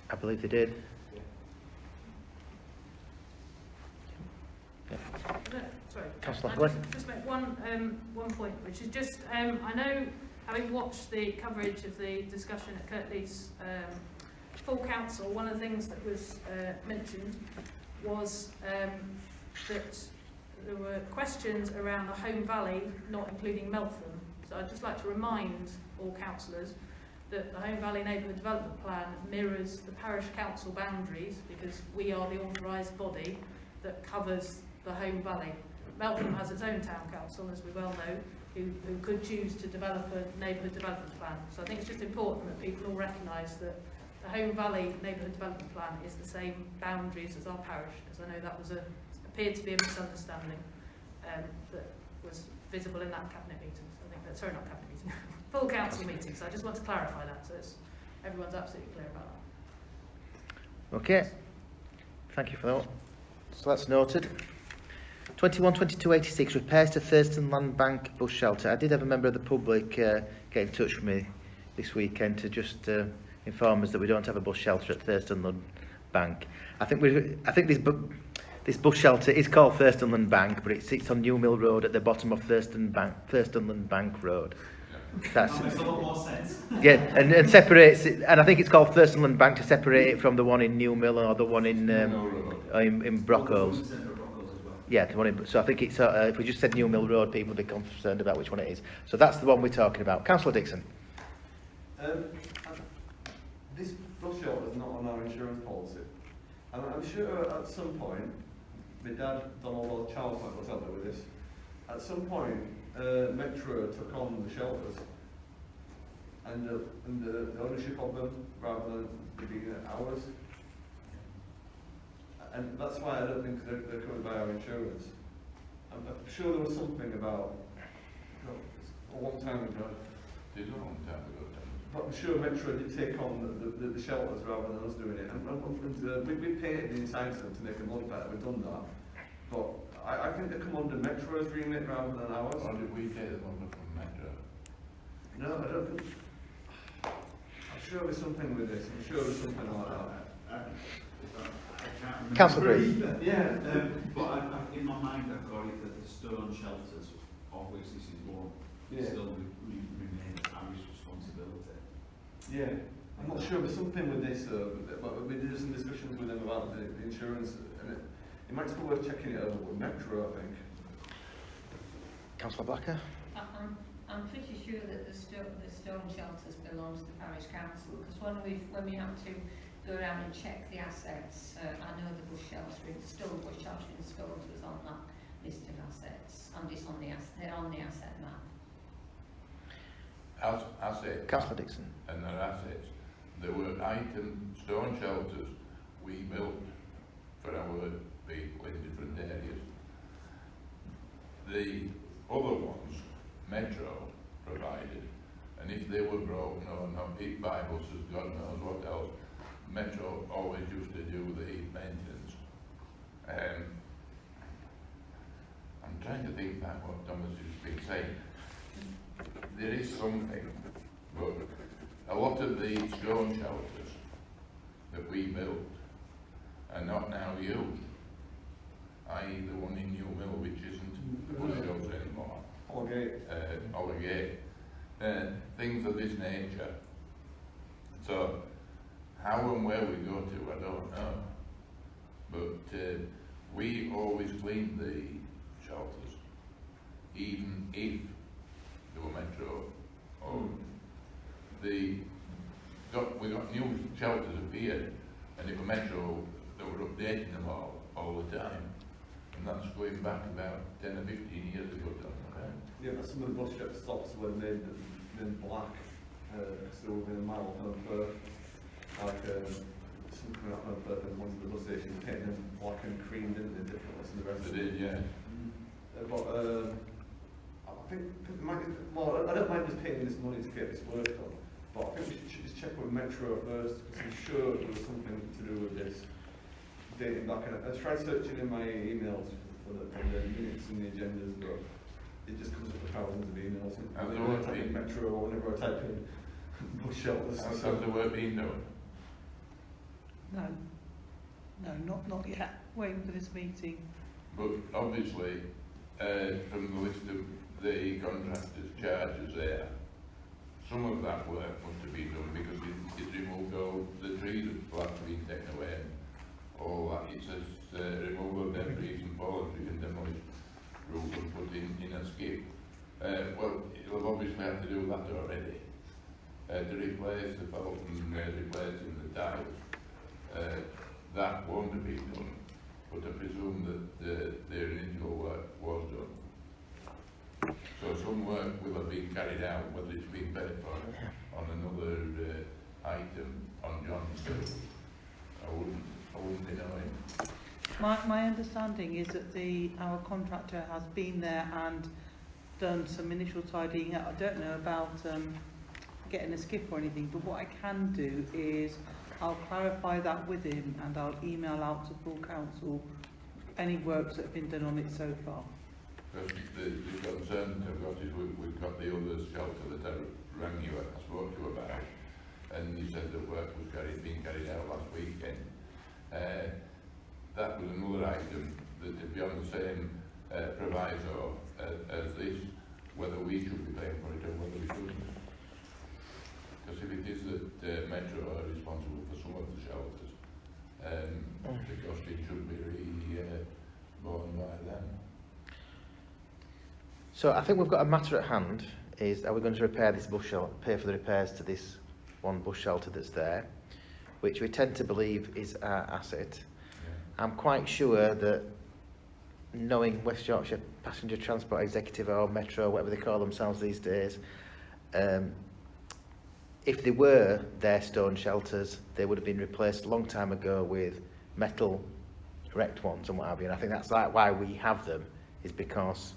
I believe they did. Sorry. Councillor I'd Hogley. just make one point, which is just, I know, having watched the coverage of the discussion at Kirklees full council, one of the things that was mentioned was that there were questions around the Holme Valley not including Meltham. So I'd just like to remind all councillors that the Holme Valley Neighbourhood Development Plan mirrors the parish council boundaries because we are the authorised body that covers the Holme Valley. Meltham has its own town council, as we well know, who could choose to develop a neighbourhood development plan. So I think it's just important that people all recognise that the Holme Valley Neighbourhood Development Plan is the same boundaries as our parish, because I know that was appeared to be a misunderstanding that was visible in that cabinet meeting. So I think that, sorry, not cabinet meeting, full council meeting. So I just want to clarify that, so everyone's absolutely clear about that. Okay. Thank you for that. So that's noted. 212286, repairs to Thurston Land Bank bus shelter. I did have a member of the public get in touch with me this weekend to just inform us that we don't have a bus shelter at Thurston Land Bank. I think this bus shelter is called Thurston Land Bank, but it sits on New Mill Road at the bottom of Thurston Land Bank Road. That makes a lot more sense. Yeah, and separates it, and I think it's called Thurston Land Bank to separate it from the one in New Mill or the one in Brockholes. Yeah, the one in, so I think it's if we just said New Mill Road, people would be concerned about which one it is. So that's the one we're talking about. Councillor Dixon. This bus shelter is not on our insurance policy. And I'm sure at some point, my dad done all the child plans help me with this. At some point, Metro took on the shelters and the ownership of them rather than being ours. And that's why I don't think they're covered by our insurance. I'm sure there was something about a long time ago. It is a long time ago. But I'm sure Metro did take on the shelters rather than us doing it. And we painted the inside them to make them look better. We've done that. But I think they come under Metro's remit rather than ours. Or did we take them over from Metro? No, I don't think. I'm sure there's something with this. I'm sure there's something like that. Councillor Green. Yeah, but in my mind I've got it that the stone shelters, of which this is one, still remain parish responsibility. Yeah, I'm not sure there's something with this, but we did some discussions with them about the insurance, and it might be worth checking it over with Metro, I think. Councillor Blacker. I'm pretty sure that the stone shelters belong to the parish council, because when we have to go around and check the assets, I know the bush shelter in Scones was on that list of assets, and it's on they're on the asset map. Assets. Councillor Dixon. And their assets. There were stone shelters we built for our people in different areas. The other ones, Metro provided, and if they were broken or not hit by buses, God knows what else, Metro always used to do the maintenance. I'm trying to think back what Thomas has been saying. there is something, but a lot of the stone shelters that we built are not now used, i.e. the one in New Mill, which isn't the bush shelter anymore. Holgate. Things of this nature. So, how and where we go to, I don't know. But we always cleaned the shelters, even if they were metro owned. We got new shelters appeared, and it were metro that were updating them all the time. And that's going back about 10 or 15 years ago, right? Yeah, but some of the bus stops were made black, still within a mile of something like that, ones of the bus stations painted them black and cream, didn't they, differently from the rest of They did, yeah. But I think, well, I don't mind us paying this money to get this work done, but I think we should just check with Metro first, because I'm sure there was something to do with this dating back. And I tried searching in my emails for the minutes and the agendas, but it just comes up with thousands of emails. And whenever I type in Metro or whenever I type in bus shelters. How's the work being done? No, not yet. Waiting for this meeting. But obviously, from the list of the contractors' charges there, some of that work must have been done because it removed all the trees that had to be taken away. All that, it says removal of debris and fallen trees and demolished roof and put in a skip. Well, it'll obviously have to do that already. To replace the fault and replacing the tiles. That won't have been done, but I presume that the original work was done. So some work will have been carried out, whether it's been paid for on another item on John's bill. I wouldn't be knowing. My understanding is that our contractor has been there and done some initial tidying up. I don't know about getting a skip or anything, but what I can do is I'll clarify that with him and I'll email out to full council any works that have been done on it so far. Because the concern that I've got is we've got the other shelter that I rang you, I spoke to you about, and you said that work was being carried out last weekend. That was another item that would be on the same proviso as this, whether we should be paying for it or whether we shouldn't. Because if it is that Metro are responsible for some of the shelters, the costing should be borne by them. So I think we've got a matter at hand, is are we going to repair this bush shelter, pay for the repairs to this one bush shelter that's there, which we tend to believe is our asset. Yeah. I'm quite sure that, knowing West Yorkshire Passenger Transport Executive or Metro, whatever they call themselves these days, if they were their stone shelters, they would have been replaced a long time ago with metal erect ones and what have you. And I think that's why we have them, is because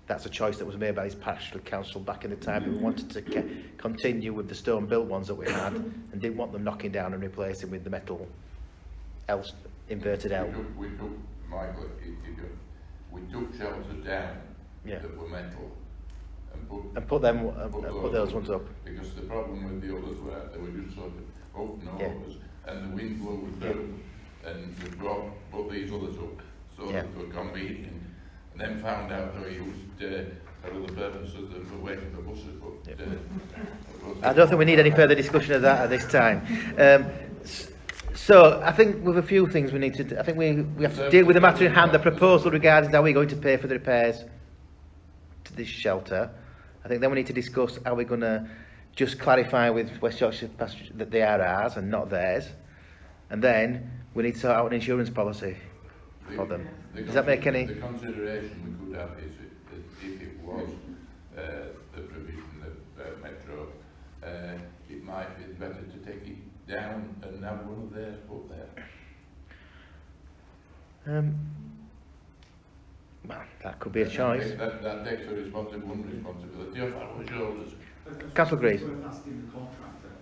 that's a choice that was made by this parish council back in the time. We wanted to continue with the stone built ones that we had and didn't want them knocking down and replacing with the metal inverted L. We took Michael, we took shelters down that were metal and put those ones up. Because the problem with the others were they were just sort of open overs and the wind blew through and we put these others up so that they were convenient. And then found out they were used for other purposes than for waiting for buses. But, I don't think we need any further discussion of that at this time. So I think with a few things we need to do, I think we have to deal with the matter in hand, the proposal regarding how we're going to pay for the repairs to this shelter. I think then we need to discuss how we're going to just clarify with West Yorkshire Passenger that they are ours and not theirs. And then we need to sort out an insurance policy for them. Does that make any? The consideration we could have is if it was the provision of Metro, it might be better to take it down and have one of theirs put there. Well, that could be a choice. That takes a responsibility off our shoulders. Councillor Greaves. It's worth asking the contractor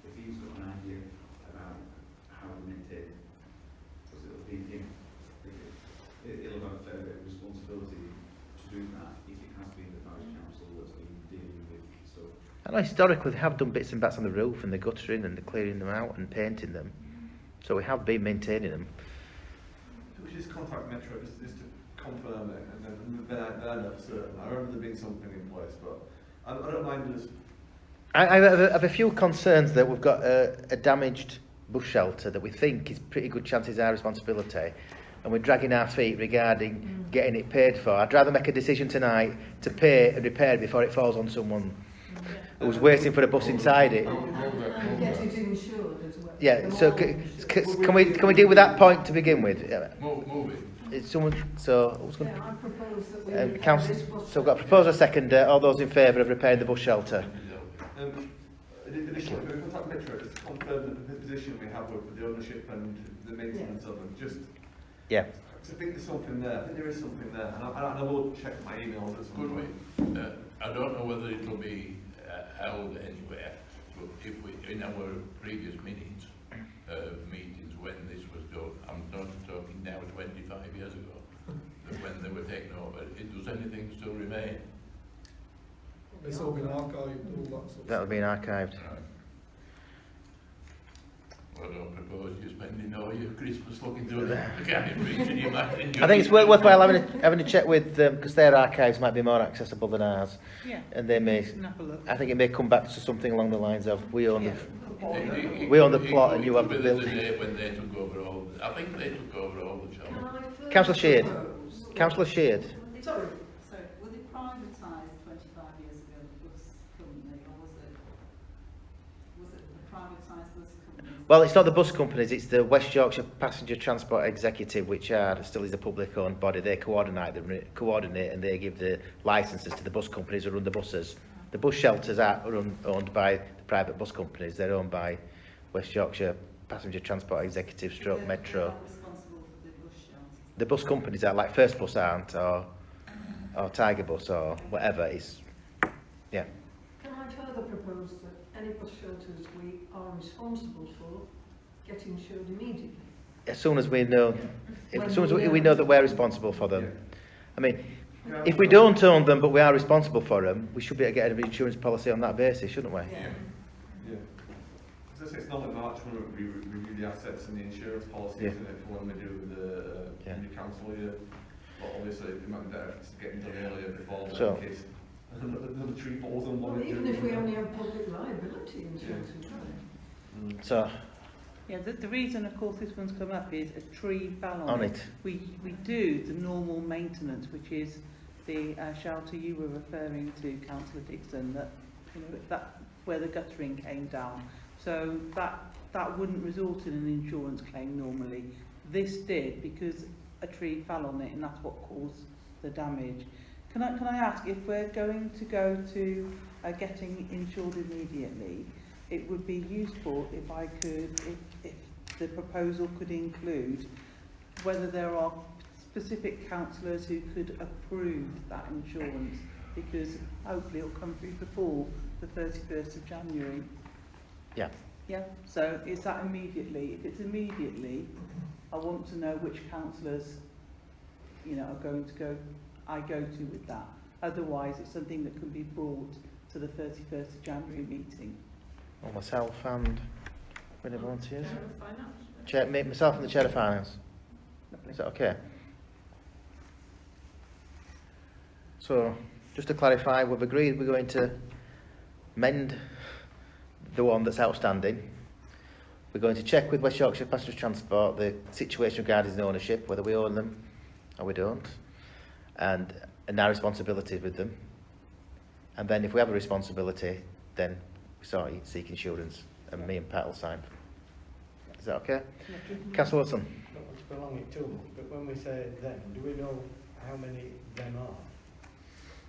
if he's got an idea about how to maintain, because it'll be him. He'll have a fair bit of responsibility to do that if it has been the parish council that's been dealing with So, I know historically they have done bits and bats on the roof and the guttering and the clearing them out and painting them. So we have been maintaining them. We just contact Metro just to confirm it, and then I know for certain. I remember there being something in place, but I don't mind just. I have a few concerns that we've got a damaged bush shelter that we think is pretty good chances our responsibility, and we're dragging our feet regarding getting it paid for. I'd rather make a decision tonight to pay and repair it before it falls on someone who's waiting for a bus inside it. And get it insured as well. Yeah, so can we deal with that point to begin with? Move it. It's someone, so who's going Yeah, I propose that we repair council, this bus so we've got a proposal, a second. All those in favour of repairing the bush shelter? Additionally, can we contact Metro just to confirm the position we have with the ownership and the maintenance of them? Just. Yeah. Because I think there's something there. I think there is something there, and I will check my emails at some Could point. we? I don't know whether it will be held anywhere, but if we, in our previous meetings when this was done, I'm not talking now 25 years ago, that when they were taken over, does anything still remain? It's all been archived, all that sort of That'll be archived. Right. Well, I don't propose you spending all your Christmas looking through the county bridge and you might enjoy. I think it's worthwhile having a check with them because their archives might be more accessible than ours, Yeah. and they may. Can have a look. I think it may come back to something along the lines of we own Yeah. we own the plot and you have the the building. day when they took over all. I think they took over all the Can jobs. I further Councillor Sheard. propose that- Councillor Sheard. Sorry. So, was it privatised 25 years ago, the bus company, or was it the privatised bus company? Well, it's not the bus companies; it's the West Yorkshire Passenger Transport Executive, which still is a public-owned body. They coordinate and they give the licences to the bus companies who run the buses. The bus shelters are owned by the private bus companies. They're owned by West Yorkshire Passenger Transport Executive stroke Metro. They are responsible for the bus shelters. The bus companies are like First Bus aren't, or Tiger Bus or whatever. It's yeah. Can I further propose that any bus shelters we are responsible for get insured immediately? As soon as we know, as soon as we know that we're responsible for them. I mean, if we don't own them but we are responsible for them, we should be able to get an insurance policy on that basis, shouldn't we? Yeah. As I say, it's not in March when we review the assets and the insurance policy, Yeah. isn't it, for when we do the new council year. But obviously, it might be better if it's getting done earlier before So- in case another tree falls on one. Well, even if we only have public liability insurance, we can. So Yeah, the reason, of course, this one's come up is a tree fell on it. We do the normal maintenance, which is the shelter you were referring to, Councillor Dixon, that that where the guttering came down. So that wouldn't result in an insurance claim normally. This did because a tree fell on it, and that's what caused the damage. Can I ask if we're going to go to getting insured immediately? It would be useful if I could, if the proposal could include whether there are specific councillors who could approve that insurance, because hopefully it'll come through before the 31st of January. Yeah. Yeah, so is that immediately? If it's immediately, I want to know which councillors, are going to I go to with that. Otherwise, it's something that can be brought to the 31st of January meeting. Or myself and when it volunteers. Chair of Finance. Myself and the Chair of Finance. Lovely. Is that okay? So, just to clarify, we've agreed we're going to mend the one that's outstanding. We're going to check with West Yorkshire Passenger Transport the situation regarding the ownership, whether we own them or we don't, and our responsibilities with them. And then if we have a responsibility, then we seek insurance, and me and Pat will sign. Is that okay? Councillor Watson. Not want to prolong it too much, but when we say them, do we know how many them are?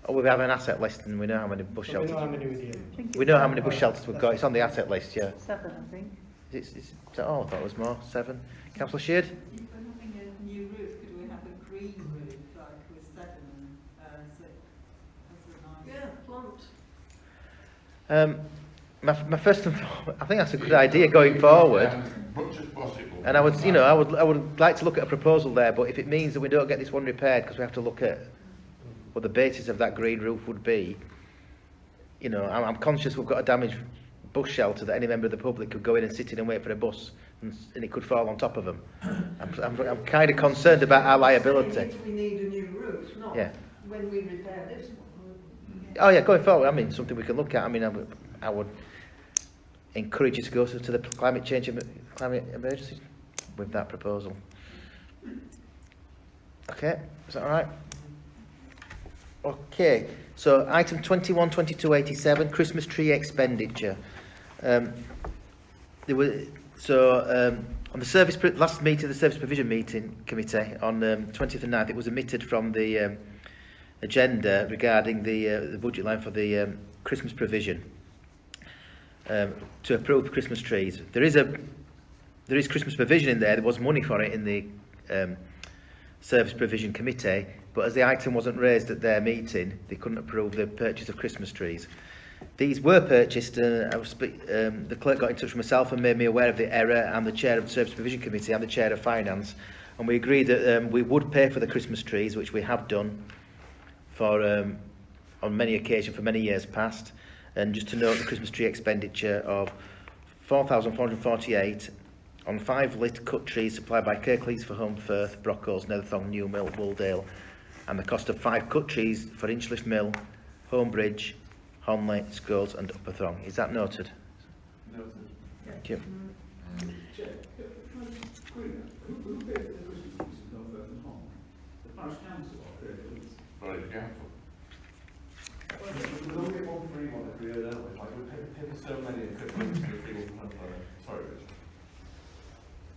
Oh, we have an asset list and we know how many bush Do we shelters. know how many we deal with? We know how many bush shelters we've got. It's on the asset list, yeah. 7, I think. Is that all? I thought it was more. 7. Councillor Sheard? If we're having a new roof, could we have a green roof, like with 7 and 6? That's a nice... Yeah, plant. My first and I think that's a good idea going forward. As much as possible. And I would like to look at a proposal there, but if it means that we don't get this one repaired because we have to look at what the basis of that green roof would be, you know, I'm conscious we've got a damaged bus shelter that any member of the public could go in and sit in and wait for a bus, and it could fall on top of them. I'm kind of concerned about our liability. If we need a new roof, not Yeah. when we repair this one. Oh yeah, going forward, I mean, something we can look at. I mean, I would encourage you to go to the climate emergency with that proposal. Okay, is that all right? Okay, so item 21, 22, 87, Christmas tree expenditure. On the last meeting, the Service Provision Meeting Committee on 20th and 9th, it was omitted from the agenda regarding the budget line for the Christmas provision to approve the Christmas trees. There is Christmas provision in there. There was money for it in the Service Provision Committee, but as the item wasn't raised at their meeting, they couldn't approve the purchase of Christmas trees. These were purchased, the clerk got in touch with myself and made me aware of the error, and the chair of the Service Provision Committee and the chair of Finance, and we agreed that we would pay for the Christmas trees, which we have done for on many occasions for many years past. And just to note, the Christmas tree expenditure of £4,448 on 5 lit cut trees supplied by Kirklees for Home, Firth, Brockholes, Netherthong, New Mill, Wooldale, and the cost of 5 cut trees for Inchliff Mill, Homebridge, Holme, Scholes and Upper Thong. Is that noted? Noted. Thank you. Chair, can I just query that? Who paid for the Christmas trees in North Burton Hall? The Parish Council or Kirklees? Parish Council. We don't get one free one every year, don't we? Like, we pay for so many and Kirklees for free one for sorry, Richard.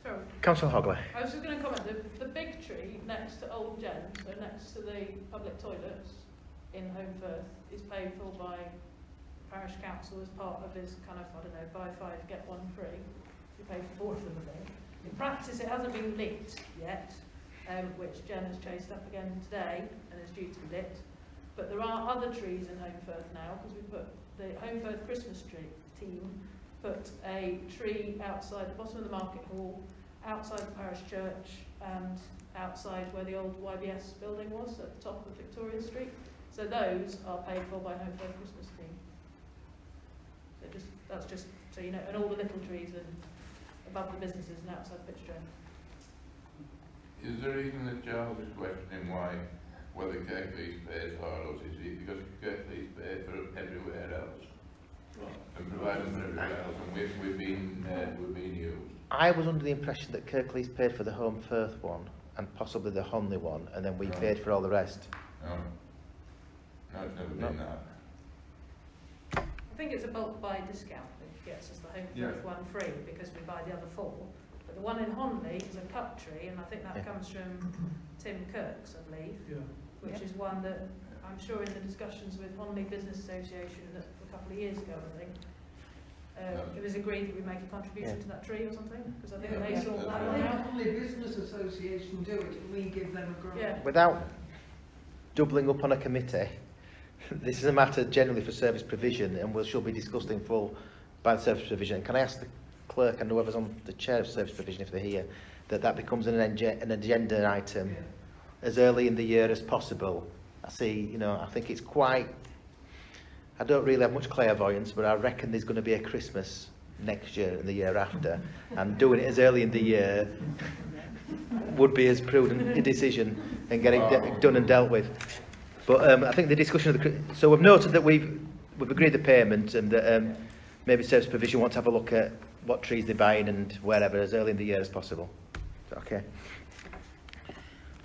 Sorry. Councillor Hogley. I was just going to comment, the big tree next to Old Jen, so next to the public toilets in Home Firth, is paid for by Parish Council as part of his kind of, I don't know, buy 5, get 1 free. You pay for 4 of them, I think. In practice, it hasn't been lit yet, which Jen has chased up again today and is due to be lit. But there are other trees in Home Firth now, because we put the Home Firth Christmas tree team put a tree outside the bottom of the market hall, outside the parish church, and outside where the old YBS building was at the top of Victoria Street. So those are paid for by Home Firth Christmas team. So that's just so you know, and all the little trees and above the businesses and outside the pitch train. Is there a reason that Charles is questioning whether Kirklees pays for us? Is it because Kirklees pay for everywhere else? And provide them for everywhere else, and we've been used. I was under the impression that Kirklees paid for the Home Firth one and possibly the Honley one, and then we paid for all the rest. No, it's never been that. I think it's a bulk buy discount that gets us the Home Firth one free because we buy the other 4. But the one in Honley is a cut tree, and I think that comes from Tim Kirk's, I believe, which is one that I'm sure in the discussions with Honley Business Association a couple of years ago, I think, it was agreed that we make a contribution to that tree or something, because I think they sort that one out. Only Business Association do it, and we give them a grant. Yeah. Without doubling up on a committee, this is a matter generally for service provision and should be discussed in full by the service provision. Can I ask the clerk and whoever's on the chair of service provision, if they're here, that becomes an agenda item as early in the year as possible? I think it's quite, I don't really have much clairvoyance, but I reckon there's going to be a Christmas next year and the year after, and doing it as early in the year would be as prudent a decision and getting done and dealt with. But I think the discussion of so we've noted that we've agreed the payment, and that maybe service provision want to have a look at what trees they're buying and wherever as early in the year as possible. Okay.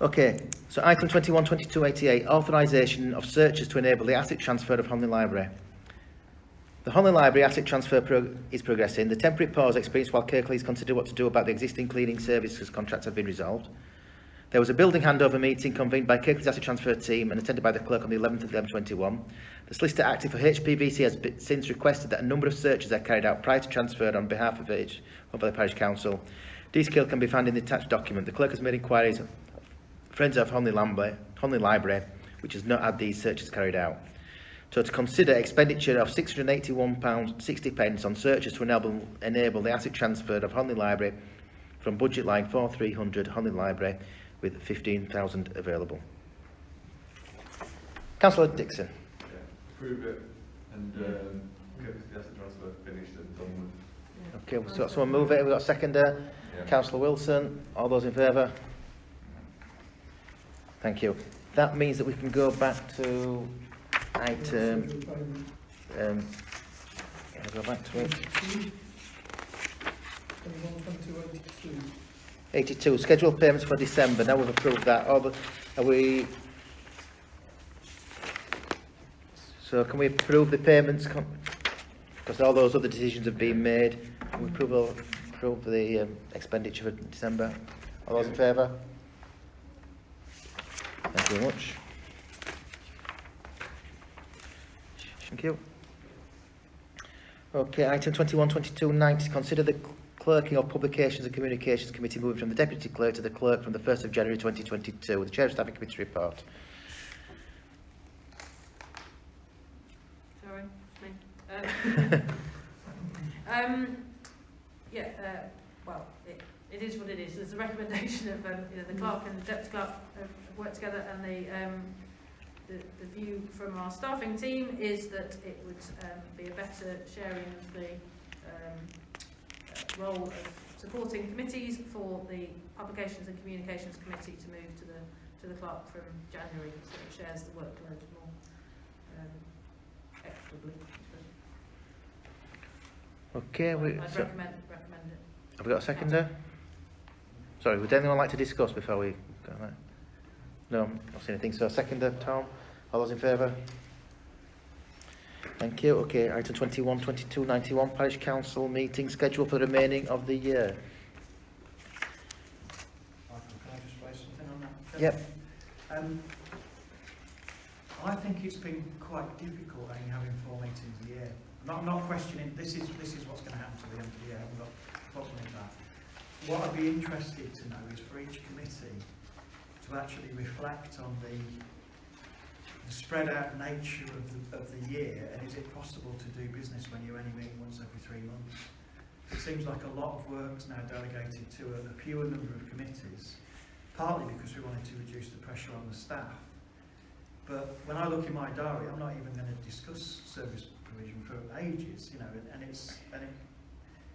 Okay, so item 21, 22, 88, authorisation of searches to enable the asset transfer of Honley Library. The Honley Library asset transfer is progressing. The temporary pause experienced while Kirklees considered what to do about the existing cleaning services contracts have been resolved. There was a building handover meeting convened by Kirklees asset transfer team and attended by the clerk on the 11th of 11/21. The solicitor acting for HPVC has since requested that a number of searches are carried out prior to transfer on behalf of the Parish Council. Detail can be found in the attached document. The clerk has made inquiries of Friends of Honley Library, which has not had these searches carried out. So to consider expenditure of £681.60 on searches to enable the asset transfer of Honley Library from budget line 4300 Honley Library with 15,000 available. Councillor Dixon. Approve it and get the asset transfer finished and done with. Okay, we've got someone move it. We've got a seconder. Yeah. Councillor Wilson. All those in favour? Thank you. That means that we can go back to item. I'll go back to it. 82. Scheduled payments for December. Now we've approved that. Are we? So can we approve the payments? Because all those other decisions have been made. Can we approve the expenditure for December? All those in favour? Thank you very much. Thank you. Okay, item 21/22/90. Consider the Clerking of Publications and Communications Committee moving from the Deputy Clerk to the Clerk from the 1st of January 2022. The Chair of Staffing Committee report. Sorry, it's me. Well, it is what it is. There's a recommendation of the clerk and the deputy clerk have worked together, and the view from our staffing team is that it would be a better sharing of the role of supporting committees for the Publications and Communications Committee to move to the clerk from January, so it shares the workload more equitably. Okay, I'd recommend it. have we got a seconder? Sorry, would anyone like to discuss before we go on that? No, not seeing anything. So a seconder, Tom. All those in favour? Thank you. Okay, item 21/22/91. Parish Council meeting scheduled for the remaining of the year. Michael, can I just raise something on that? Yep. I think it's been quite difficult having 4 meetings a year. I'm not questioning, this is what's going to happen to the end of the year, I'm not problem with that. What I'd be interested to know is for each committee to actually reflect on the spread out nature of the year, and is it possible to do business when you only meet once every 3 months? It seems like a lot of work's now delegated to a fewer number of committees, partly because we wanted to reduce the pressure on the staff. But when I look in my diary, I'm not even going to discuss service provision for ages, you know,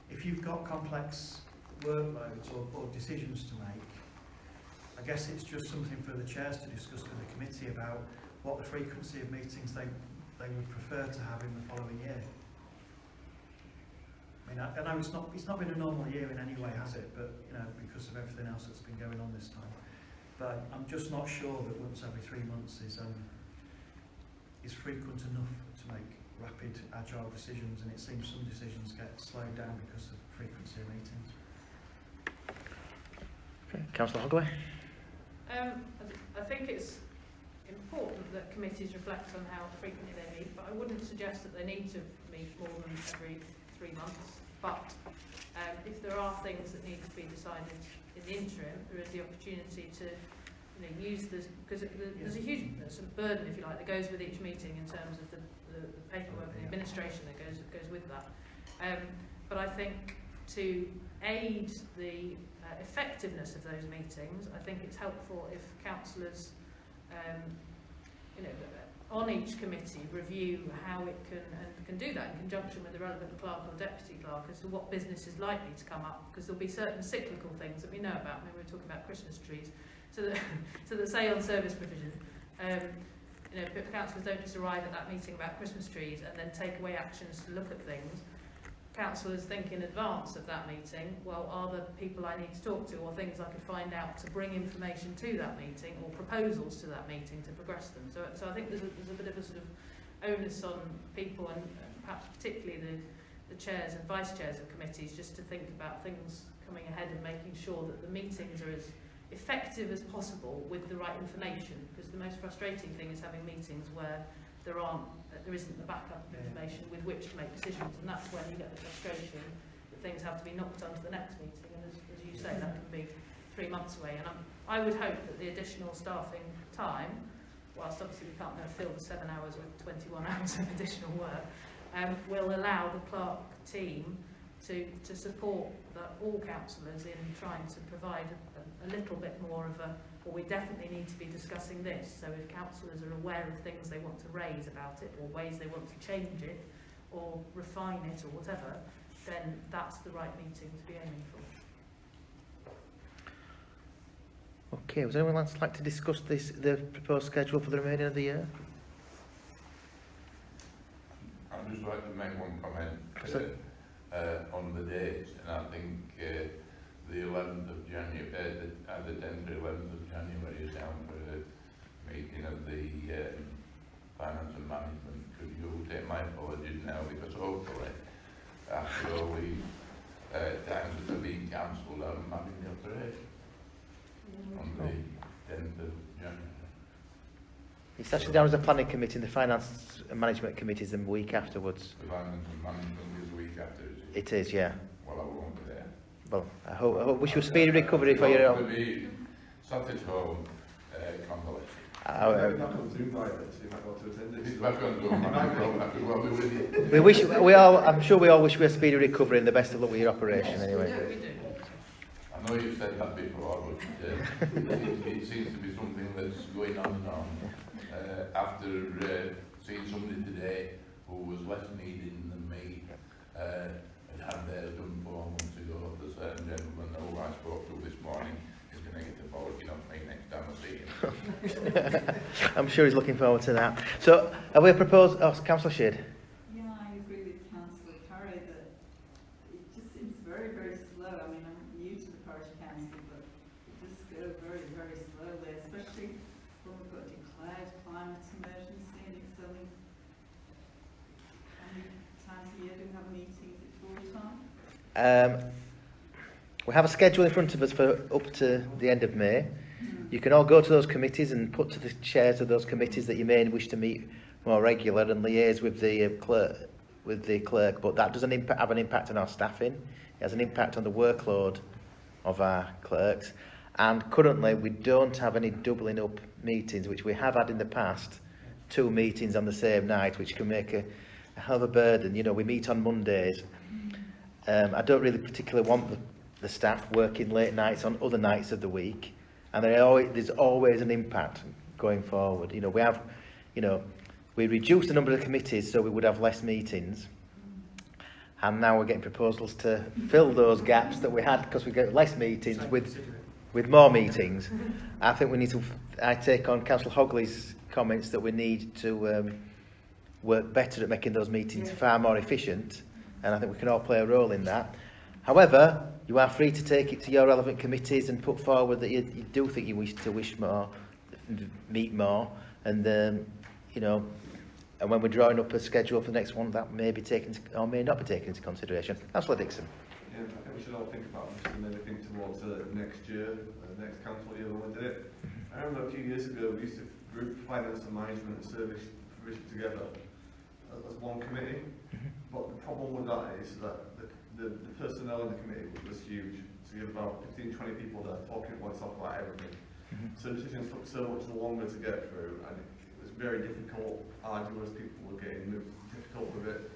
if you've got complex workloads or decisions to make, I guess it's just something for the chairs to discuss with the committee about what the frequency of meetings they would prefer to have in the following year. I mean, I know it's not been a normal year in any way, has it? But you know, because of everything else that's been going on this time. But I'm just not sure that once every 3 months is frequent enough to make rapid, agile decisions, and it seems some decisions get slowed down because of frequency of meetings. Okay, Councillor Hogley. I think it's important that committees reflect on how frequently they meet, but I wouldn't suggest that they need to meet more than every 3 months. But if there are things that need to be decided in the interim, there is the opportunity to use this, because there's a huge burden, if you like, that goes with each meeting in terms of the paperwork and the administration that goes with that. But I think to aid the effectiveness of those meetings, I think it's helpful if councillors, on each committee review how it can do that in conjunction with the relevant clerk or deputy clerk as to what business is likely to come up, because there'll be certain cyclical things that we know about. I mean, we were talking about Christmas trees, so that say on service provision, councillors don't just arrive at that meeting about Christmas trees and then take away actions to look at things. Councillors think in advance of that meeting, well, are there people I need to talk to or things I could find out to bring information to that meeting or proposals to that meeting to progress them. So I think there's a bit of a sort of onus on people, and perhaps particularly the chairs and vice chairs of committees, just to think about things coming ahead and making sure that the meetings are as effective as possible with the right information, because the most frustrating thing is having meetings where there isn't the backup information with which to make decisions, and that's when you get the frustration that things have to be knocked onto the next meeting, and as you say, that can be 3 months away. And I would hope that the additional staffing time, whilst obviously we can't fill the 7 hours with 21 hours of additional work, will allow the clerk team to support all councillors in trying to provide a little bit more of a or we definitely need to be discussing this. So if councillors are aware of things they want to raise about it, or ways they want to change it, or refine it, or whatever, then that's the right meeting to be aiming for. Okay, would anyone else like to discuss the proposed schedule for the remainder of the year? I'd just like to make one comment on the dates, and I think the 11th of January, the 10th or 11th of January is down for a meeting of the Finance and Management. Could you take my apologies now, because hopefully after all the times that have been cancelled, I'm having the operation on the 10th of January. It's actually down as a planning committee, and the finance and management committee is the week afterwards. The Finance and Management is the week after, is it? It is, yeah. Well, I won't be there. Well, I wish you a speedy recovery for your own. Be sat at home, convalescing. Maybe back on Zoom by then, so you might want to attend it. He's back on Zoom, I could well be with you. I'm sure we all wish you a speedy recovery and the best of luck with your operation anyway. We do. I know you've said that before, but it seems to be something that's going on and on. After seeing somebody today who was less needing than me, had theirs done 4 months ago, the certain gentleman who I spoke to this morning is going to get the bollocking off me next time I see him. I'm sure he's looking forward to that. So, have we proposed, Councillor Shade? Yeah, I agree with Councillor Curry that it just seems very, very slow. I mean, I'm new to the Parish Council, but it just goes very, very slowly, especially when we've got declared climate emergency and it's only how many times a year do we have meetings at full time? We have a schedule in front of us for up to the end of May. You can all go to those committees and put to the chairs of those committees that you may wish to meet more regular and liaise with the clerk. But that doesn't have an impact on our staffing. It has an impact on the workload of our clerks. And currently we don't have any doubling up meetings, which we have had in the past. 2 meetings on the same night, which can make a hell of a burden. You know, we meet on Mondays. I don't really particularly want the staff working late nights on other nights of the week, and there's always an impact going forward. You know, we reduced the number of committees so we would have less meetings, and now we're getting proposals to fill those gaps that we had because we get less meetings with more meetings. I think we need to. I take on Councillor Hogley's comments that we need to work better at making those meetings far more efficient. And I think we can all play a role in that. However, you are free to take it to your relevant committees and put forward that you do think you wish more, meet more, and you know, and when we're drawing up a schedule for the next one, that may be taken or may not be taken into consideration. Councillor Dixon. Yeah, I think we should all think about this and maybe think towards next year, next council year when we did it. I remember a few years ago we used to group finance and management and service provision together as one committee. But the problem with that is that the personnel in the committee was huge. So you had about 15, 20 people there talking about everything. So decisions took so much longer to get through, and it was very difficult, arduous, people were getting difficult with it.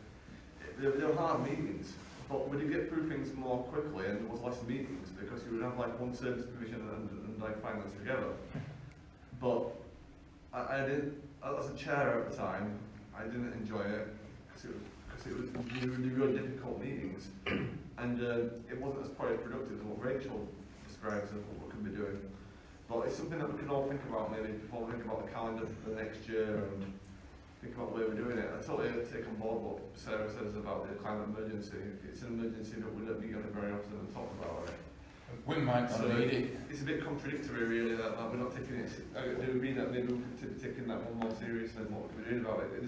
They were hard meetings, but we did get through things more quickly and there was less meetings because you would have like one service division and like finance together. But I didn't, as a chair at the time, I didn't enjoy it because it was really difficult meetings, and it wasn't as probably productive as what Rachel describes as what we could be doing. But it's something that we can all think about maybe before we think about the calendar for the next year and think about the way we're doing it. I totally take on board what Sarah says about the climate emergency. It's an emergency that we don't meet on it very often and talk about it. We might not need it. It's a bit contradictory really that we're not taking it. It would mean that maybe we could be taking that one more seriously than what we're doing about it. It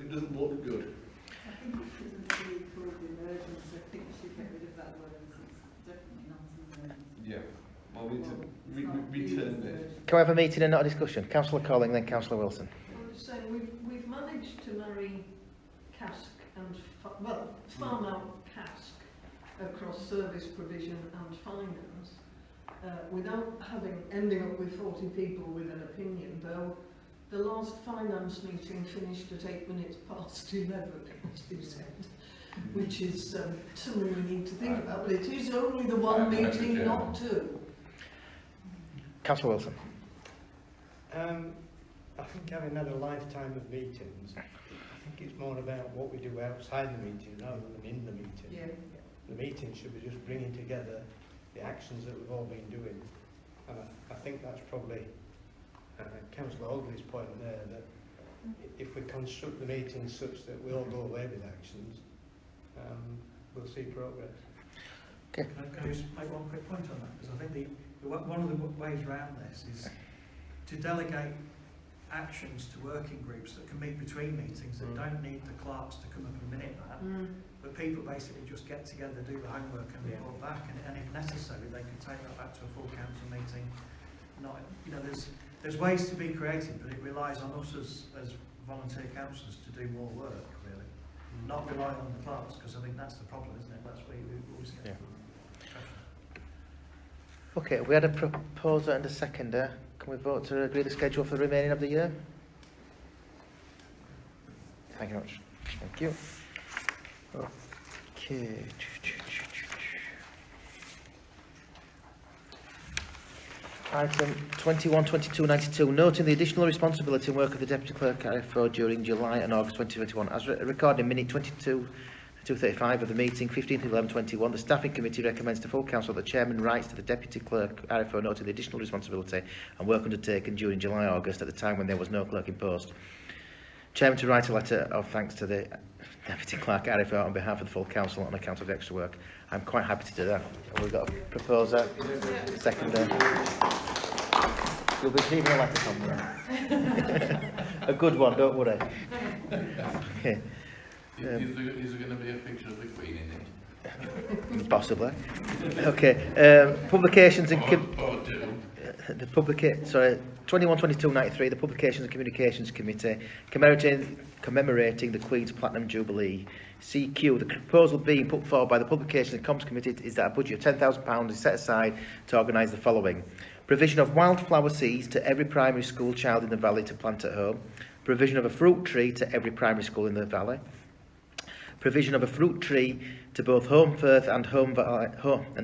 doesn't look good. I think it shouldn't be called the emergency. I think we should get rid of that word. It's definitely not an emergency. Yeah. Well, we need to return it. Can we have a meeting and not a discussion? Councillor Colling, then Councillor Wilson. I'm just saying we've managed to marry cask and farm out cask across service provision and finance without ending up with 40 people with an opinion, though the last finance meeting finished at 11 minutes, as you said, which is something we need to think about, but it is only the one meeting, not 2. Councillor Wilson. I think having had a lifetime of meetings, I think it's more about what we do outside the meeting rather than in the meeting. Yeah. The meeting should be just bringing together the actions that we've all been doing. And I think that's probably Councillor Hogley's point there, that if we construct the meeting such that we all go away with actions, we'll see progress. Can I just make one quick point on that? Because I think one of the ways around this is to delegate actions to working groups that can meet between meetings that don't need the clerks to come up and minute that, but people basically just get together, do the homework and report back, and if necessary they can take that back to a full council meeting. Not, there's ways to be creative, but it relies on us as volunteer councillors to do more work, really. Not rely on the clerks, because I think that's the problem, isn't it? That's where we always get Okay, we had a proposer and a seconder. Can we vote to agree the schedule for the remaining of the year? Thank you very much. Thank you. Okay. Item 21, 22, 92. Noting the additional responsibility and work of the Deputy Clerk RFO during July and August 2021. As recorded in minute 22:35 of the meeting, 15/11/21, the Staffing Committee recommends to full council that the Chairman writes to the Deputy Clerk RFO noting the additional responsibility and work undertaken during July-August at the time when there was no clerk in post. Chairman to write a letter of thanks to the Deputy Clerk RFO on behalf of the full council on account of the extra work. I'm quite happy to do that. We've got a proposer, seconder. You'll be receiving a letter from me. A good one, don't worry. Okay. Is there going to be a picture of the Queen in it? Possibly. Okay. Publications and... the 21, 22, 93, the Publications and Communications Committee, commemorating the Queen's Platinum Jubilee. CQ, the proposal being put forward by the Publications and Comms Committee is that a budget of £10,000 is set aside to organise the following. Provision of wildflower seeds to every primary school child in the valley to plant at home. Provision of a fruit tree to every primary school in the valley. Provision of a fruit tree to both Holmfirth and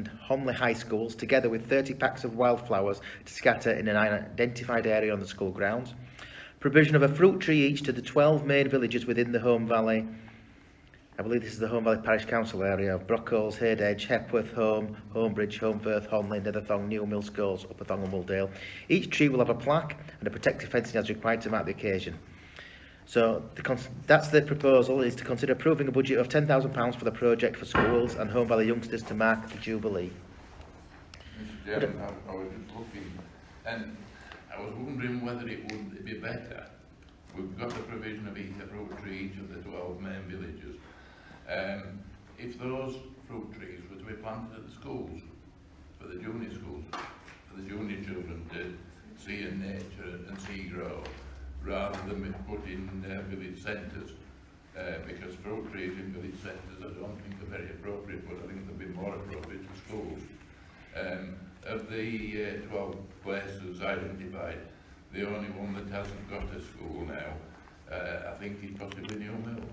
Holme High Schools, together with 30 packs of wildflowers to scatter in an identified area on the school grounds. Provision of a fruit tree each to the 12 main villages within the Holme Valley. I believe this is the Holme Valley Parish Council area of Brockholes, Haydedge, Hepworth, Holme, Homebridge, Holmfirth, Holmley, Netherthong, Newmill, Scholes, Upper Thong and Wooldale. Each tree will have a plaque and a protective fencing as required to mark the occasion. So that's the proposal, is to consider approving a budget of £10,000 for the project for schools and Holme Valley youngsters to mark the Jubilee. Mr. Chairman, I was just looking, and I was wondering whether it would be better. We've got the provision of a fruit tree each of the 12 main villages. If those fruit trees were to be planted at the schools, for the junior schools, for the junior children to see in nature and see grow, rather than be put in village centres, because fruit trees in village centres I don't think are very appropriate, but I think they'll be more appropriate to schools. Of the 12 places identified, the only one that hasn't got a school now, I think is possibly Newmill.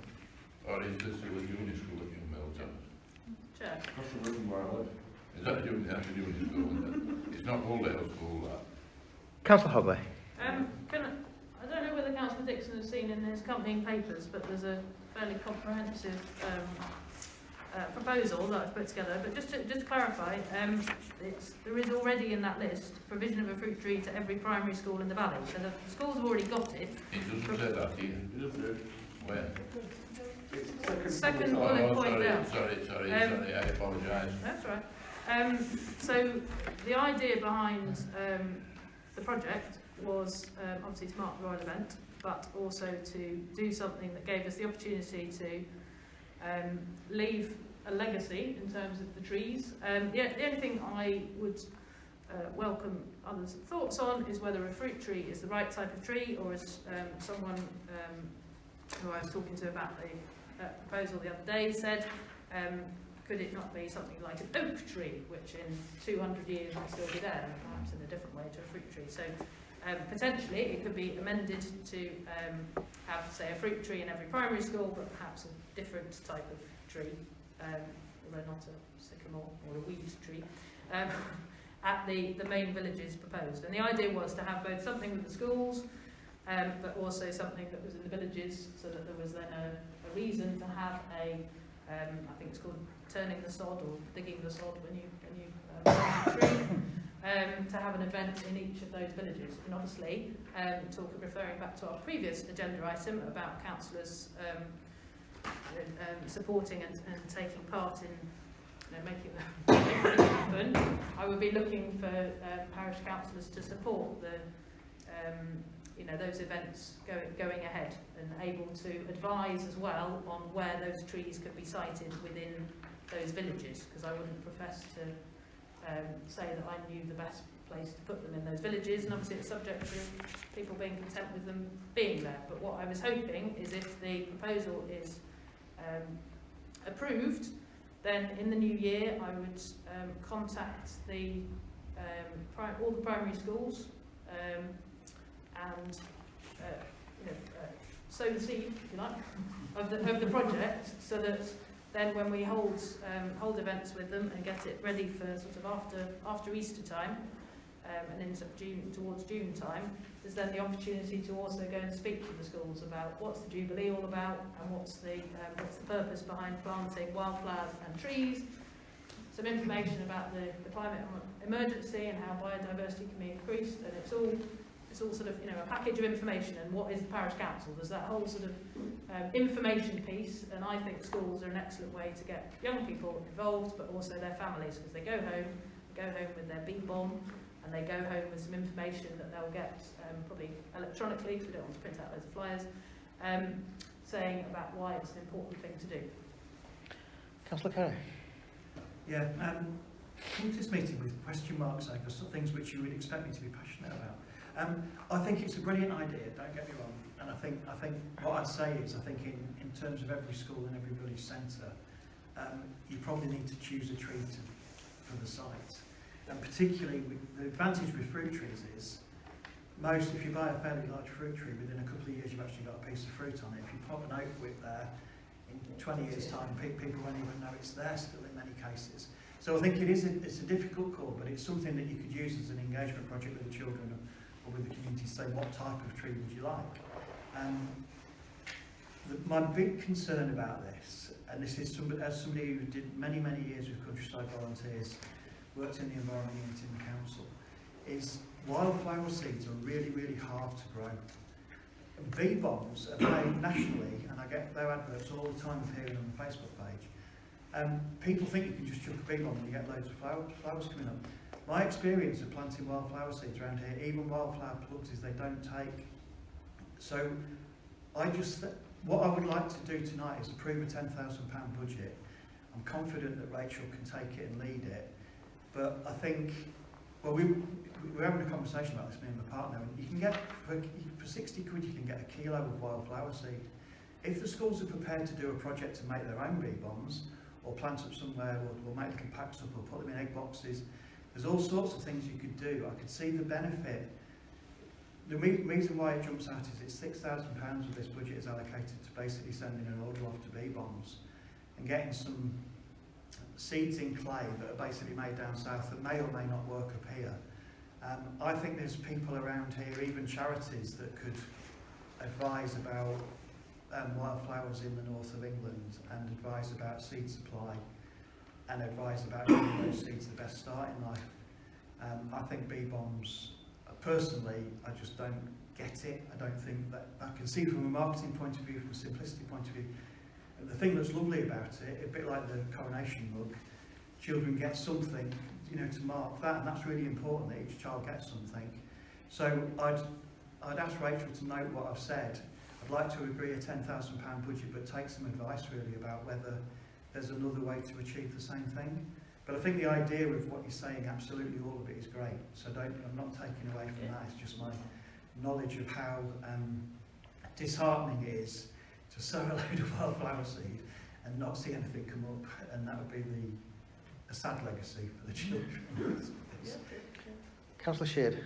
Or is this a junior school at Newmill, Thomas? Chair. That's the reason why I live. Is that a junior school? It's not Wooldale School, that. Councillor Hogley. I don't know whether Councillor Dixon has seen in his accompanying papers, but there's a fairly comprehensive proposal that I've put together. But just to clarify, there is already in that list provision of a fruit tree to every primary school in the valley. So the schools have already got it. It doesn't say that here. Where? Second bullet point down. Sorry, I apologise. That's right. So the idea behind the project was obviously to mark the Royal event, but also to do something that gave us the opportunity to leave a legacy in terms of the trees. The only thing I would welcome others' thoughts on is whether a fruit tree is the right type of tree, or as someone who I was talking to about the proposal the other day said, could it not be something like an oak tree, which in 200 years will still be there, perhaps in a different way to a fruit tree. So potentially it could be amended to have, say, a fruit tree in every primary school, but perhaps a different type of tree, although not a sycamore or a weed tree. at the main villages proposed. And the idea was to have both something with the schools, but also something that was in the villages, so that there was then a reason to have a, I think it's called turning the sod or digging the sod when you plant a tree, to have an event in each of those villages. And obviously, referring back to our previous agenda item about councillors supporting and taking part in making that happen, I would be looking for parish councillors to support the those events going ahead, and able to advise as well on where those trees could be sited within those villages, because I wouldn't profess to say that I knew the best place to put them in those villages, and obviously it's subject to people being content with them being there. But what I was hoping is, if the proposal is approved, then in the new year I would contact all the primary schools and sow the seed, if you like, of the project, so that then when we hold events with them and get it ready for sort of after Easter time, and into towards June time, there's then the opportunity to also go and speak to the schools about what's the Jubilee all about, and what's the purpose behind planting wildflowers and trees, some information about the climate emergency and how biodiversity can be increased, and it's all sort of a package of information. And what is the parish council? There's that whole sort of information piece, and I think schools are an excellent way to get young people involved, but also their families, because they go home with their bee bomb, and they go home with some information that they'll get probably electronically, because we don't want to print out loads of flyers, saying about why it's an important thing to do. Councillor Carey. Yeah, come to this meeting with question marks over some things which you would expect me to be passionate about. I think it's a brilliant idea, don't get me wrong, and I think what I'd say is, I think in terms of every school and every village centre, you probably need to choose a tree for the site. And particularly, the advantage with fruit trees is, if you buy a fairly large fruit tree, within a couple of years you've actually got a piece of fruit on it. If you pop an oak whip there, in 20 years' time, people won't even know it's there still in many cases. So I think it's a difficult call, but it's something that you could use as an engagement project with the children or with the community to say, what type of tree would you like? My big concern about this, and this is as somebody who did many years with countryside volunteers, worked in the environment unit in the council, is wildflower seeds are really hard to grow. And bee bombs are made nationally, and I get their adverts all the time appearing on the Facebook page. People think you can just chuck a bee bomb and you get loads of flowers coming up. My experience of planting wildflower seeds around here, even wildflower plugs, is they don't take. So what I would like to do tonight is approve a £10,000 budget. I'm confident that Rachel can take it and lead it. But I think, well, we're having a conversation about this, me and my partner, and you can get, for 60 quid, you can get a kilo of wildflower seed. If the schools are prepared to do a project to make their own bee bombs, or plant up somewhere, or make little packs up, or put them in egg boxes, there's all sorts of things you could do. I could see the benefit. The reason why it jumps out is it's £6,000 of this budget is allocated to basically sending an order off to bee bombs and getting some seeds in clay that are basically made down south that may or may not work up here. I think there's people around here, even charities, that could advise about wildflowers in the north of England, and advise about seed supply, and advise about giving those seeds the best start in life. I think bee bombs, personally, I just don't get it. I don't think that, I can see from a marketing point of view, from a simplicity point of view. And the thing that's lovely about it, a bit like the coronation mug, children get something, to mark that, and that's really important, that each child gets something. So I'd ask Rachel to note what I've said. I'd like to agree a £10,000 budget, but take some advice really about whether there's another way to achieve the same thing. But I think the idea of what you're saying, absolutely all of it is great. So I'm not taking away from that. It's just my knowledge of how disheartening it is to sow a load of wildflower seed and not see anything come up, and that would be a sad legacy for the children. Councillor Sheard.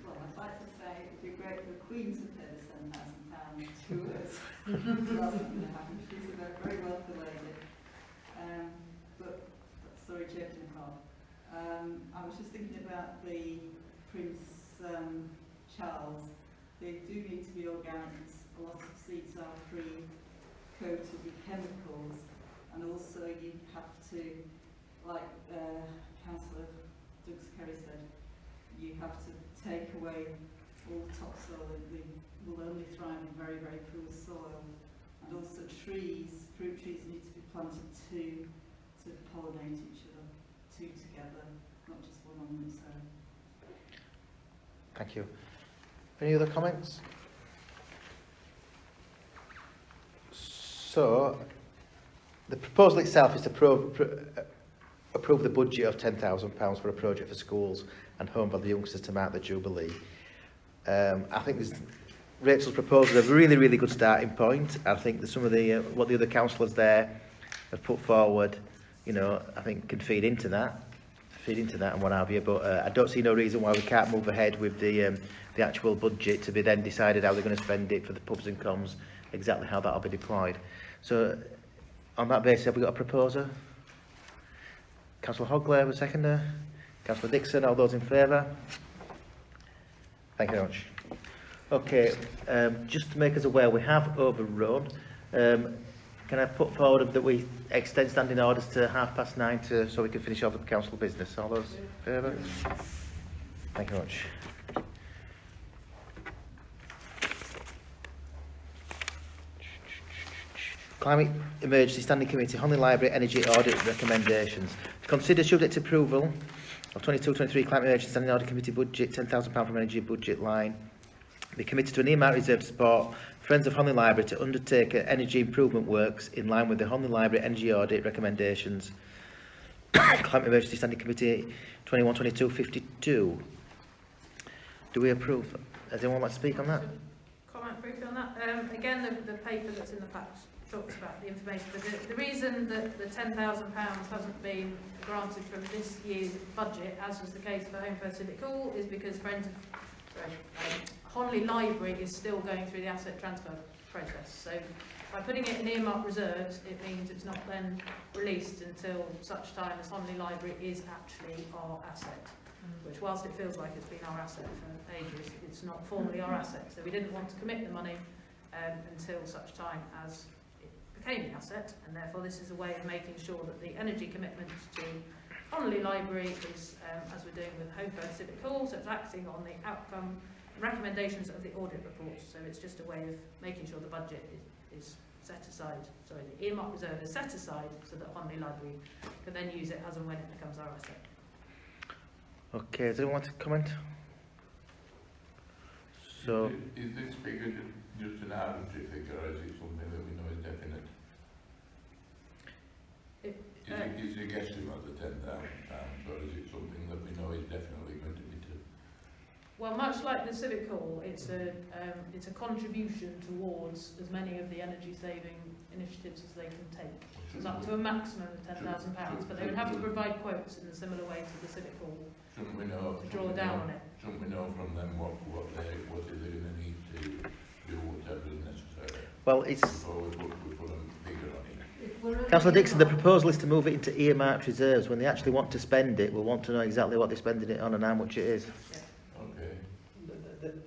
Well, I'd like to say it would be great for the Queen to pay the £10,000 to us. That's not going to happen. She's a very wealthy lady. But sorry, joking apart. I was just thinking about the Prince Charles. They do need to be organics. A lot of seats are pre-coated with chemicals, and also you have to, like Councillor Douglas Kerry said, you have to take away all the topsoil. They will only thrive in very, very poor soil. And also trees, fruit trees need to be planted to pollinate each other, two together, not just one on its own. Thank you. Any other comments? So, the proposal itself is to approve the budget of £10,000 for a project for schools and home for the youngsters to mark the Jubilee. I think Rachel's proposal is a really, really good starting point. I think that some of the what the other councillors there have put forward, you know, I think can feed into that and what have you. But I don't see no reason why we can't move ahead with the actual budget to be then decided how they're going to spend it for the pubs and comms, exactly how that will be deployed. So, on that basis, have we got a proposer? Councillor Hogler, a seconder. Councillor Dixon, all those in favour? Thank you very much. Okay, just to make us aware, we have overrun. Can I put forward that we extend standing orders to 9:30 so we can finish off with council business? All those in favour? Thank you very much. Climate Emergency Standing Committee, Holme Library Energy Audit Recommendations. To consider subject to approval of 22-23 Climate Emergency Standing Audit Committee budget, £10,000 from energy budget line. Be committed to an earmark reserve to support Friends of Holme Library to undertake energy improvement works in line with the Holme Library Energy Audit Recommendations. Climate Emergency Standing Committee 21-22-52. Do we approve? Does anyone like to speak on that? Comment briefly on that. Again, the paper that's in the pack talks about the information, but the reason that the £10,000 hasn't been granted from this year's budget, as was the case for Home First Civic Hall, is because Honley Library is still going through the asset transfer process. So by putting it in earmark reserves, it means it's not then released until such time as Honley Library is actually our asset. Which, whilst it feels like it's been our asset for ages, it's not formally our asset. So we didn't want to commit the money until such time as it became the asset, and therefore this is a way of making sure that the energy commitment to Honley Library is, as we're doing with Home First Civic Hall, so it's acting on the outcome and recommendations of the audit reports. So it's just a way of making sure the budget is set aside, sorry, the earmark reserve is set aside so that Honley Library can then use it as and when it becomes our asset. Okay, does anyone want to comment? So, is this figure just an arbitrary figure, or is it something that we know is definite? Is it a guesstimate of the £10,000, or is it something that we know is definitely going to be to? Well, much like the Civic Hall, it's a contribution towards as many of the energy saving initiatives as they can take. It's up to a maximum of £10,000, but they would have to provide quotes in a similar way to the Civic Hall. Shouldn't we know? To draw down on it. Shouldn't we know from them what is they going to need to do whatever is necessary? well, it's Before we put a figure on it. Councillor Dixon. The proposal is to move it into earmarked reserves. When they actually want to spend it, we'll want to know exactly what they're spending it on and how much it is. Okay.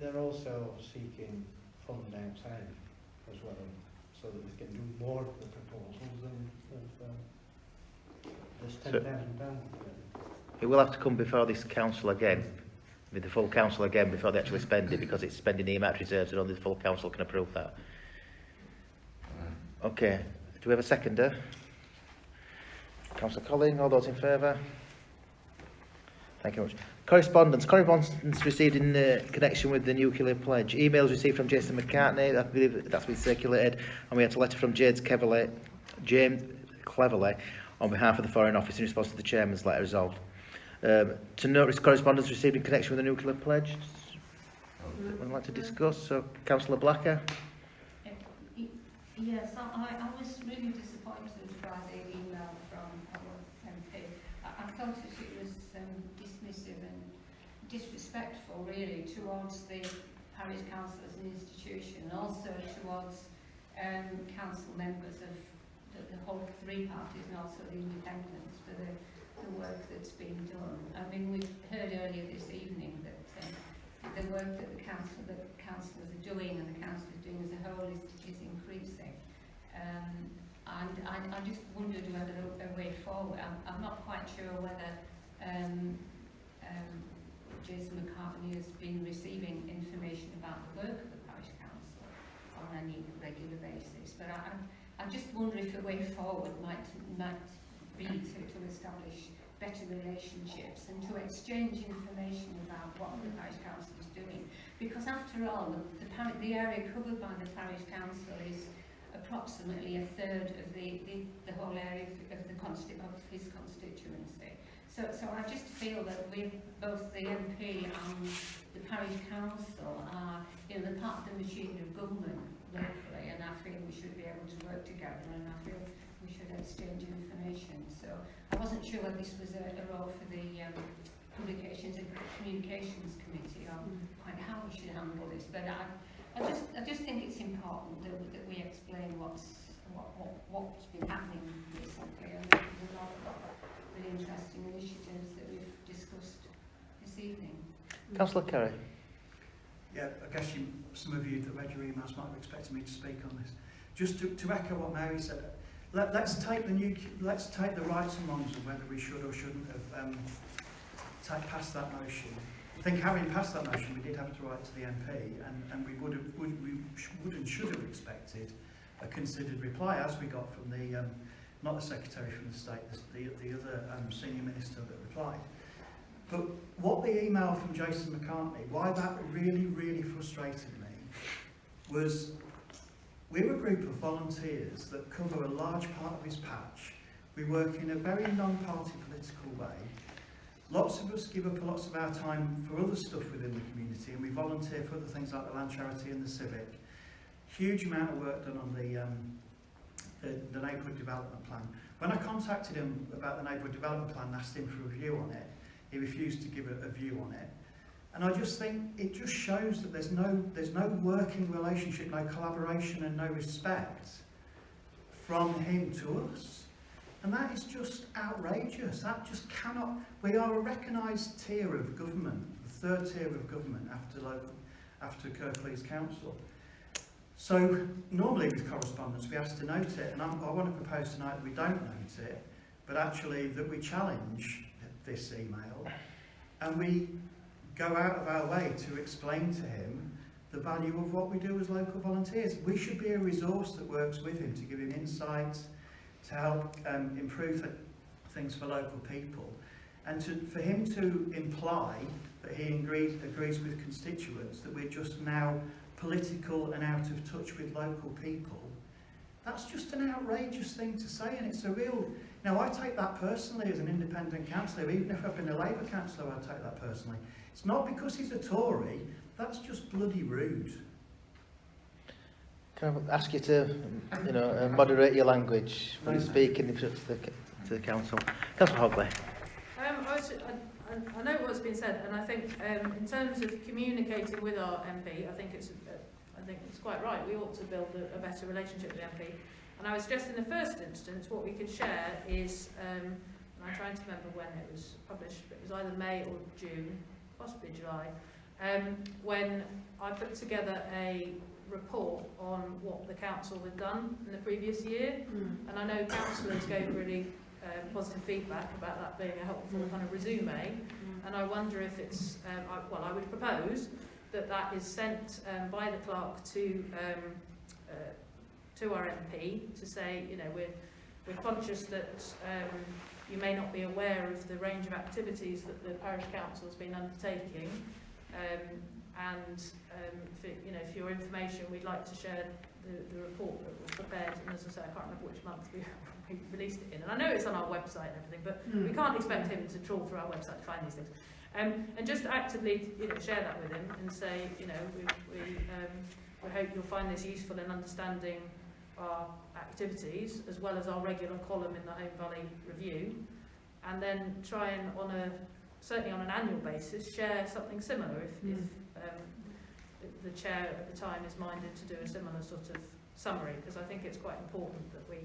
They're also seeking funds outside as well, so that we can do more of the proposals than this £10,000. It will have to come before this council again, with the full council again, before they actually spend it, because it's spending earmarked reserves and only the full council can approve that. Okay, do we have a seconder? Councillor Colling, all those in favour? Thank you very much. Correspondence received in connection with the nuclear pledge. Emails received from Jason McCartney, I believe that's been circulated, and we had a letter from James Cleverley on behalf of the Foreign Office in response to the Chairman's letter resolved. To note correspondence received in connection with the nuclear pledge. Would like to discuss? So, Councillor Blacker. Yes, I was really disappointed by the email from our MP. I felt that it was dismissive and disrespectful, really, towards the parish council as an institution, and also towards council members of the whole three parties, and also the independents, for the the work that's been done. I mean, we've heard earlier this evening that the work that the councillors are doing and the councillors doing as a whole is increasing. And I just wondered whether a way forward. I'm not quite sure whether Jason McCartney has been receiving information about the work of the parish council on any regular basis. But I just wonder if a way forward might be to establish better relationships and to exchange information about what the parish council is doing. Because after all, the area covered by the parish council is approximately a third of the whole area of his constituency. So I just feel that both the MP and the parish council are, the part of the machinery of government locally, and I feel we should be able to work together, and I feel we should exchange information. So I wasn't sure whether this was a role for the Publications and Communications Committee, or quite how we should handle this. But I just think it's important that we explain what's been happening recently, and there's an awful lot of really interesting initiatives that we've discussed this evening. Councillor Carey. Yeah, I guess some of you that read your emails might have expected me to speak on this. Just to echo what Mary said, let's take the rights and wrongs of whether we should or shouldn't have passed that motion. I think having passed that motion, we did have to write to the MP, and we would and should have expected a considered reply, as we got from the not the Secretary from the State, the other senior minister that replied. But what the email from Jason McCartney, why that really frustrated me, was we're a group of volunteers that cover a large part of his patch. We work in a very non-party political way. Lots of us give up lots of our time for other stuff within the community, and we volunteer for other things like the Land Charity and the Civic. Huge amount of work done on the Neighbourhood Development Plan. When I contacted him about the Neighbourhood Development Plan and asked him for a view on it, he refused to give a view on it. And I just think it just shows that there's no working relationship, no collaboration and no respect from him to us. And that is just outrageous. That just cannot... We are a recognised tier of government, the third tier of government after Kirklees Council. So normally with correspondence we ask to note it, and I want to propose tonight that we don't note it, but actually that we challenge this email and we go out of our way to explain to him the value of what we do as local volunteers. We should be a resource that works with him to give him insight, to help improve things for local people, and for him to imply that he agrees with constituents that we're just now political and out of touch with local people. That's just an outrageous thing to say, and it's a real... Now, I take that personally as an independent councillor. Even if I've been a Labour councillor, I take that personally. It's not because he's a Tory, that's just bloody rude. Can I ask you to, moderate your language when you're speaking to the council? Councillor Hogley. I know what's been said, and I think in terms of communicating with our MP, I think it's quite right. We ought to build a better relationship with the MP. And I would suggest in the first instance, what we could share is, and I'm trying to remember when it was published, but it was either May or June, possibly July, when I put together a report on what the council had done in the previous year. And I know councillors gave really positive feedback about that being a helpful kind of resume. And I wonder if it's, I would propose that is sent by the clerk to our MP to say, we're conscious that you may not be aware of the range of activities that the parish council has been undertaking, and for your information, we'd like to share the report that was prepared, and as I say, I can't remember which month we released it in, and I know it's on our website and everything, but we can't expect him to trawl through our website to find these things. And just actively, share that with him and say, we hope you'll find this useful in understanding our activities, as well as our regular column in the Holme Valley Review, and then try and, certainly on an annual basis, share something similar if the chair at the time is minded to do a similar sort of summary, because I think it's quite important that we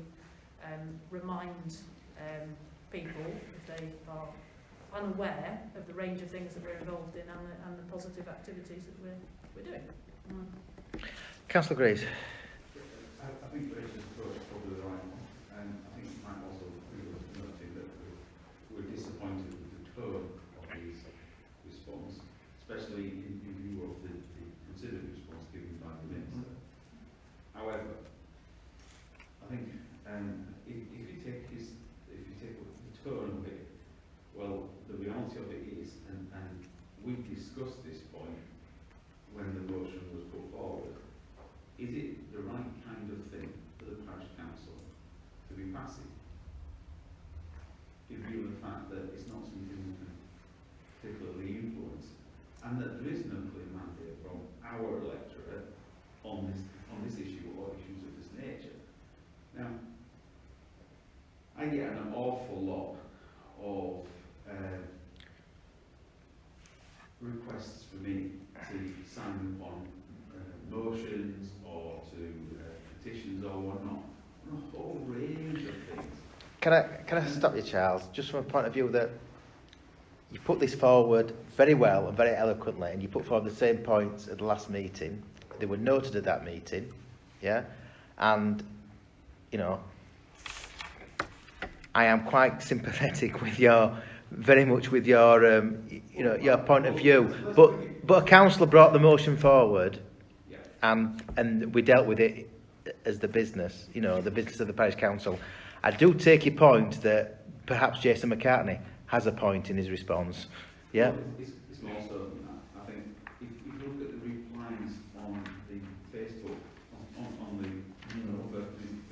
remind people if they are unaware of the range of things that we're involved in and the positive activities that we're doing. Councillor Grace. I think Rachel's approach is probably the right one, and I think it might also be worth noting that we're disappointed with the tone of his response, especially in view of the considered response given by the Minister. However, I think if you take the tone of it, well, the reality of it is, and we discussed this point when the motion was put forward, is it the right kind of thing for the parish council to be passive? In view of the fact that it's not something we can particularly influence, and that there is no clear mandate from our electorate on this issue or issues of this nature. Now, I get an awful lot of requests for me to sign on motions or to petitions or whatnot, on a whole range of things. Can I stop you, Charles? Just from a point of view that you put this forward very well and very eloquently, and you put forward the same points at the last meeting. They were noted at that meeting, yeah? And, you know, I am quite sympathetic with your, very much with your, you know, your point of view. But a councillor brought the motion forward, and we dealt with it as the business, you know, the business of the parish council. I do take your point that perhaps Jason McCartney has a point in his response. Yeah. Well, it's more so than that. I think if you look at the replies on the Facebook, on the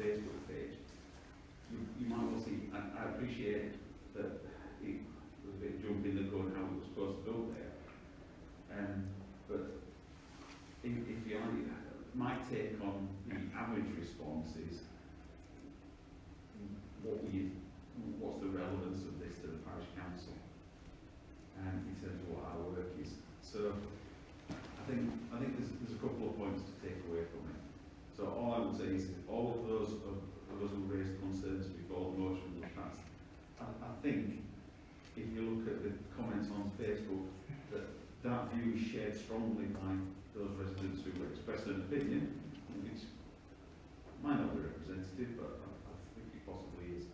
Facebook page, you might well see. I appreciate that it was a bit jumping the gun how it was supposed to go there. But if you like, my take on the average response is what's the relevance of this to the parish council in terms of what our work is. So I think there's a couple of points to take away from it. So all I would say is all of those who raised concerns before the motion was passed, I think if you look at the comments on Facebook, that view is shared strongly by those residents who expressed an opinion, which might not be representative, but I think it possibly is.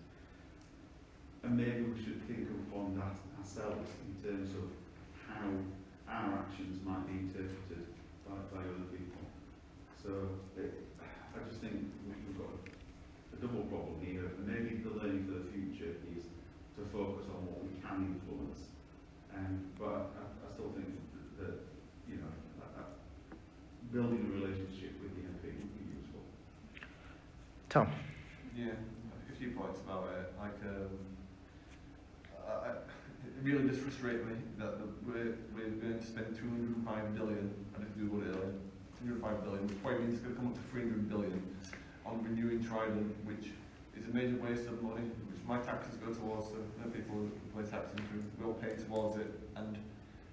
And maybe we should think upon that ourselves in terms of how our actions might be interpreted by other people. So I just think we've got a double problem here, and maybe the learning for the future is to focus on what we can influence. But I still think that you know, building a relationship with the MP would be useful. Tom. Yeah, a few points about it. Like, it really does frustrate me that we're going to spend 205 billion, I didn't do what earlier, 205 billion, which probably means it's going to come up to 300 billion on renewing Trident, which is a major waste of money, which my taxes go towards, so no people who pay taxes will pay towards it, and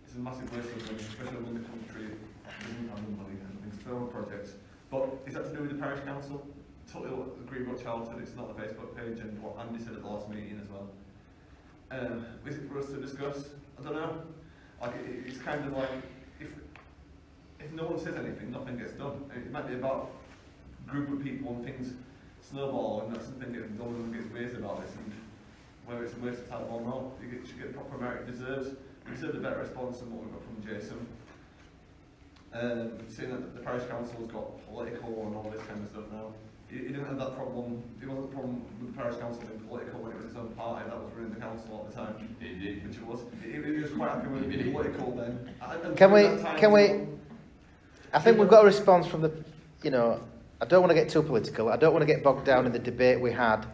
it's a massive waste of money, especially when the country doesn't have the money and things for projects. But is that to do with the parish council? Totally agree with what Charles said, it's not the Facebook page, and what Andy said at the last meeting as well. Is it for us to discuss? I don't know. Like it's kind of like if no one says anything, nothing gets done. It might be about a group of people and things snowball, and that's something that no one gets raised about this, and whether it's a waste of time or not, you should get proper merit it deserves. We deserve a better response than what we got from Jason. Seeing that the parish council's got political and all this kind of stuff now. He didn't have that problem. It wasn't a problem with the parish council being political when it was his own party that was running the council at the time. It did. Which it was. He was quite happy with being political then. Can we? I think we've got a response from the. You know, I don't want to get too political. I don't want to get bogged down in the debate we had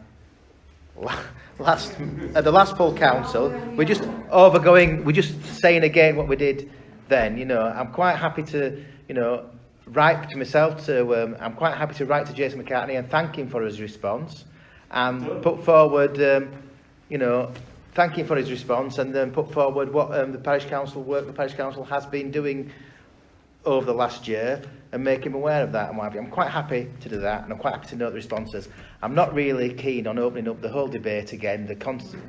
at the last full council. We're just overgoing. We're just saying again what we did then. You know, I'm quite happy to. You know. Write to myself to I'm quite happy to write to Jason McCartney and thank him for his response and put forward you know, thank him for his response and then put forward what the parish council has been doing over the last year and make him aware of that and what have you. I'm quite happy to do that, and I'm quite happy to note the responses. I'm not really keen on opening up the whole debate again,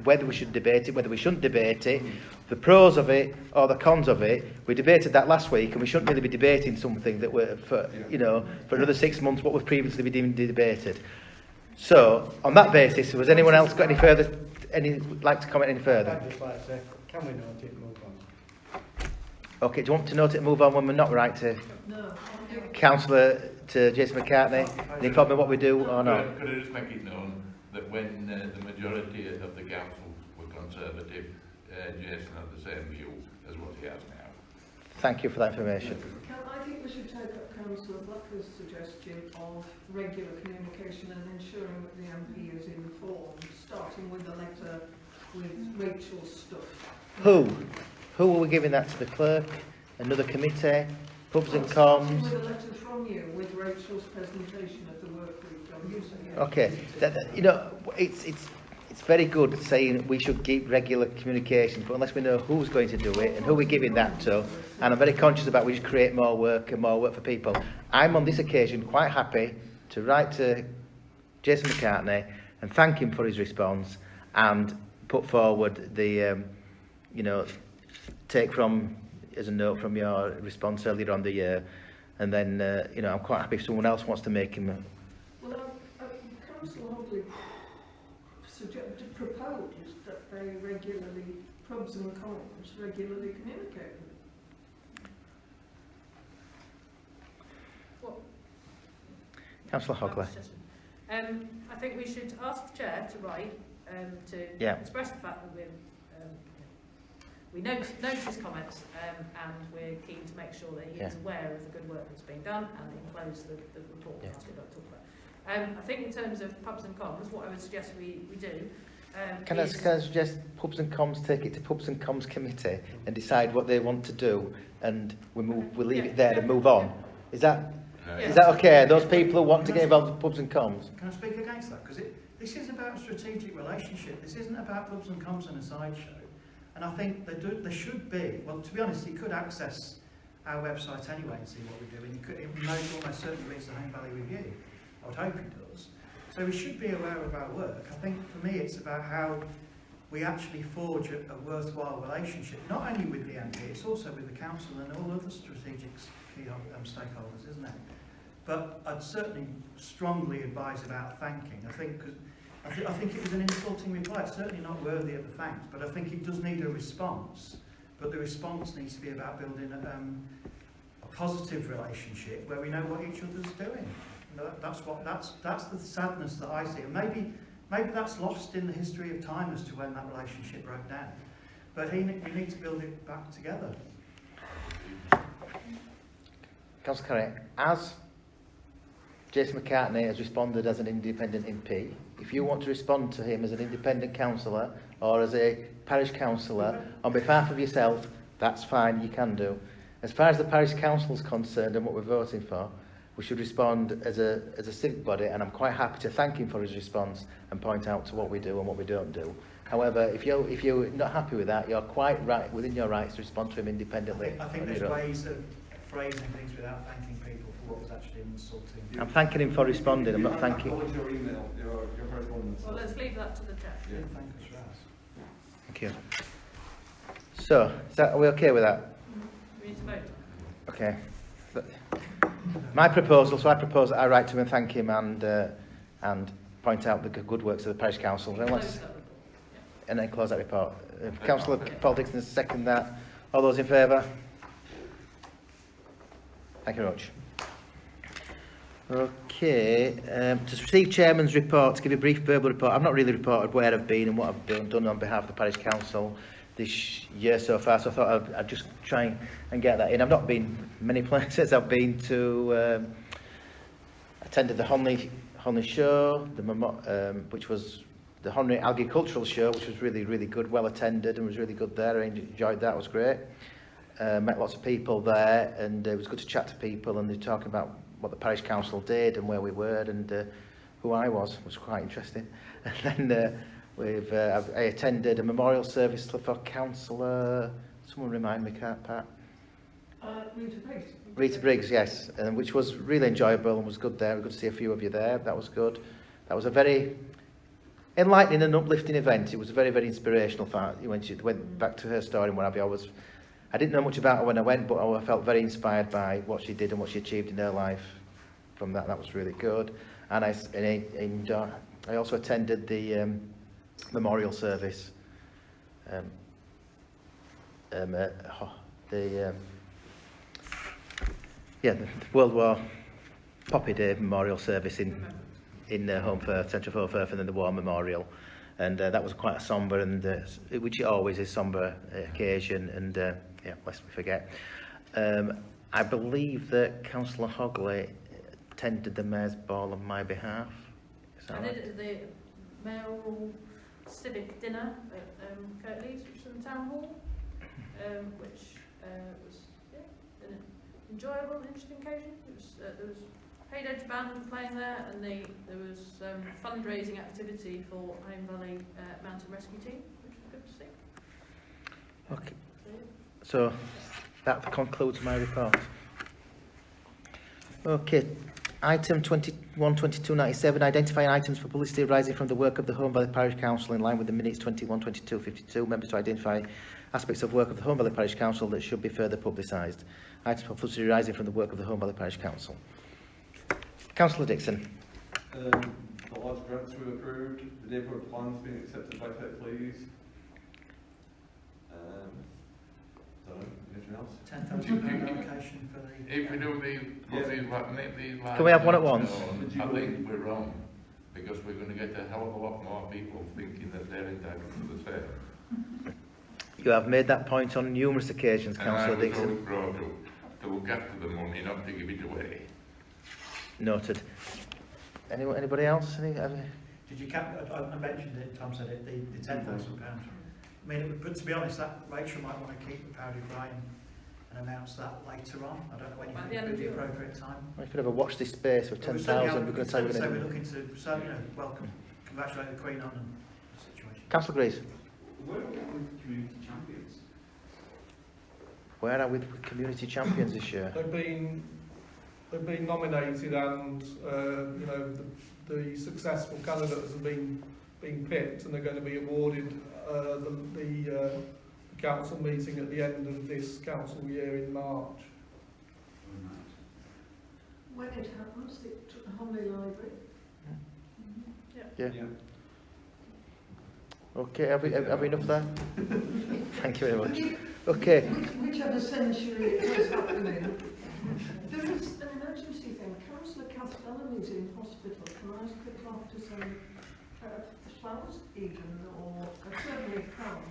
whether we should debate it, whether we shouldn't debate it, the pros of it or the cons of it. We debated that last week, and we shouldn't really be debating something that we're, for another 6 months, what we've previously been debated. So, on that basis, has anyone else got like to comment any further? I'd just like to say, can we note it and move on? Okay, do you want to note it and move on when we're not right to No. Councillor, to Jason McCartney? Can you inform me what we do or not? Could I just make it known that when the majority of the council were Conservative, Jason had the same view as what he has now. Thank you for that information. I think we should take up Councillor Blacker's suggestion of regular communication and ensuring that the MP is informed, starting with the letter with Rachel's stuff. Who are we giving that to? The clerk? Another committee? Pubs and Starting comms? with a letter from you with Rachel's presentation of the work we've done. Okay, it's very good saying we should keep regular communications, but unless we know who's going to do it and who we're giving that to, and I'm very conscious about we just create more work for people. I'm on this occasion quite happy to write to Jason McCartney and thank him for his response and put forward the, take from, as a note from your response earlier on the year, and then, I'm quite happy if someone else wants to make him. Well, Councillor Hobley proposed that they regularly, pubs and comms, regularly communicate with Councillor Hogley. I think we should ask the chair to write to express the fact that we notice his comments and we're keen to make sure that he is aware of the good work that's being done and enclose the report that we're going to talk about. I think in terms of pubs and comms, what I would suggest we do Can I suggest pubs and comms take it to pubs and comms committee and decide what they want to do, and we'll leave it there and move on. Is that okay? Those people who want to get involved with pubs and comms. Can I speak against that? Because this is about a strategic relationship. This isn't about pubs and comms and a sideshow. And I think there should be. Well, to be honest, he could access our website anyway and see what we do, and he knows almost certainly reads the Home Valley Review. I would hope he does. So we should be aware of our work. I think for me it's about how we actually forge a worthwhile relationship, not only with the MP, it's also with the council and all other strategic key stakeholders, isn't it? But I'd certainly strongly advise about thanking. I think it was an insulting reply. It's certainly not worthy of the thanks, but I think it does need a response. But the response needs to be about building a positive relationship where we know what each other's doing. That's the sadness that I see, and maybe that's lost in the history of time as to when that relationship broke down. But we need to build it back together. Councillor Curry, as Jason McCartney has responded as an independent MP, if you want to respond to him as an independent councillor or as a parish councillor on behalf of yourself, that's fine, you can do. As far as the parish council is concerned and what we're voting for, we should respond as a civic body, and I'm quite happy to thank him for his response and point out to what we do and what we don't do. However, if you're not happy with that, you're quite right within your rights to respond to him independently. I think there's ways of phrasing things without thanking people for what was actually insulting. I'm thanking him for responding. I'm not thanking. Your email, your correspondence. Well, let's leave that to the chair. Yeah. Thank us for us. Thank you. So, are we okay with that? We need to vote. Okay. My proposal, so I propose that I write to him and thank him and point out the good works of the parish council. And then close that report. Councillor Paul Dixon, second that. All those in favour? Thank you very much. Okay, to receive Chairman's report, to give a brief verbal report. I've not really reported where I've been and what I've done on behalf of the Parish Council this year so far, so I thought I'd just try and get that in. I've not been many places. I've been to, attended the Holme show, which was the Holme Agricultural Show, which was really, really good, well attended and was really good there. I enjoyed that, it was great. Met lots of people there, and it was good to chat to people, and they're talking about what the Parish Council did and where we were and who I was quite interesting. And then I attended a memorial service for Councillor, someone remind me, Pat? Rita Pace. Rita Briggs, yes, which was really enjoyable and was good there. Good to see a few of you there. That was good. That was a very enlightening and uplifting event. It was very, very inspirational when she went back to her story and what have you. I didn't know much about her when I went, but I felt very inspired by what she did and what she achieved in her life from that. That was really good. And I also attended the memorial service. The World War Poppy Day memorial service in Holme Firth, Central of Firth, and then the War Memorial. And that was quite a sombre, which it always is, sombre occasion, and lest we forget. I believe that Councillor Hogley attended the Mayor's Ball on my behalf. Is that I right? did the mayoral civic dinner at Kirklees, which was in the town hall, which was an enjoyable, interesting occasion. It was, there was Paid Edge Band playing there, and there was fundraising activity for Holme Valley Mountain Rescue Team, which was good to see. Okay. So that concludes my report. Okay. Item 21-22-97, identifying items for publicity arising from the work of the Holme Valley Parish Council in line with the minutes 21-22-52. Members to identify aspects of work of the Holme Valley Parish Council that should be further publicised. Items for publicity arising from the work of the Holme Valley Parish Council. Councillor Dixon. The large grants were approved, the neighbourhood plan's been accepted by Tech Please. Don't know, anything else? £10,000 allocation for the... If we do these Can we have one at once? I think we're wrong, because we're going to get a hell of a lot more people thinking that they're entitled to the sale. You have made that point on numerous occasions, Councillor Dixon. And I was to look after the money, not to give it away. Noted. Anybody else? Did you I mentioned it, Tom said it, the £10,000. I mean, but to be honest, that Rachel might want to keep the powdered brine and announce that later on. I don't know when you think would be the appropriate time. We could have a watch this space for 10,000. We're going to tell you we're looking to, welcome, congratulate the Queen on the situation. Councillor Greaves. Where are we with community champions? Where are we with community champions this year? They've been nominated, and the successful candidates have been picked, and they're going to be awarded the council meeting at the end of this council year in March. When it happens, at Holme Library. Yeah. Okay, have we enough there? Thank you very much. Okay. Whichever century it is happening. There is an emergency thing. Councillor Castellan is in hospital. Can I ask the clerk to send flowers even, or certainly come?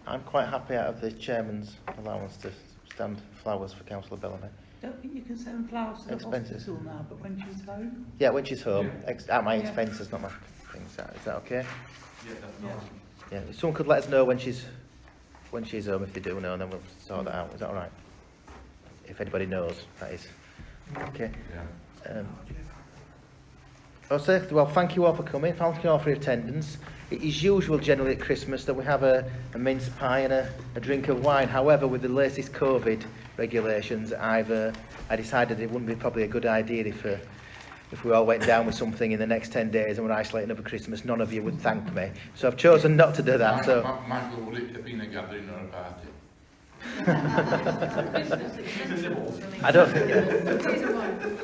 I'm quite happy out of the chairman's allowance to stand flowers for Councillor Bellamy. Don't think you can send flowers to the Expenses. hospital now, but when she's home. Yeah, when she's home. At my expenses, not my things. Is that okay? Yeah, that's not. Yeah. If someone could let us know when she's home, if they do know, and then we'll sort that out. Is that all right? If anybody knows, that is. Okay. Yeah. Well, thank you all for coming. Thank you all for your attendance. It is usual generally at Christmas that we have a mince pie and a drink of wine. However, with the latest COVID regulations, I decided it wouldn't be probably a good idea if we all went down with something in the next 10 days and were isolating over Christmas. None of you would thank me. So I've chosen not to do that. So. Michael, will it have been a gathering or a party? I don't think.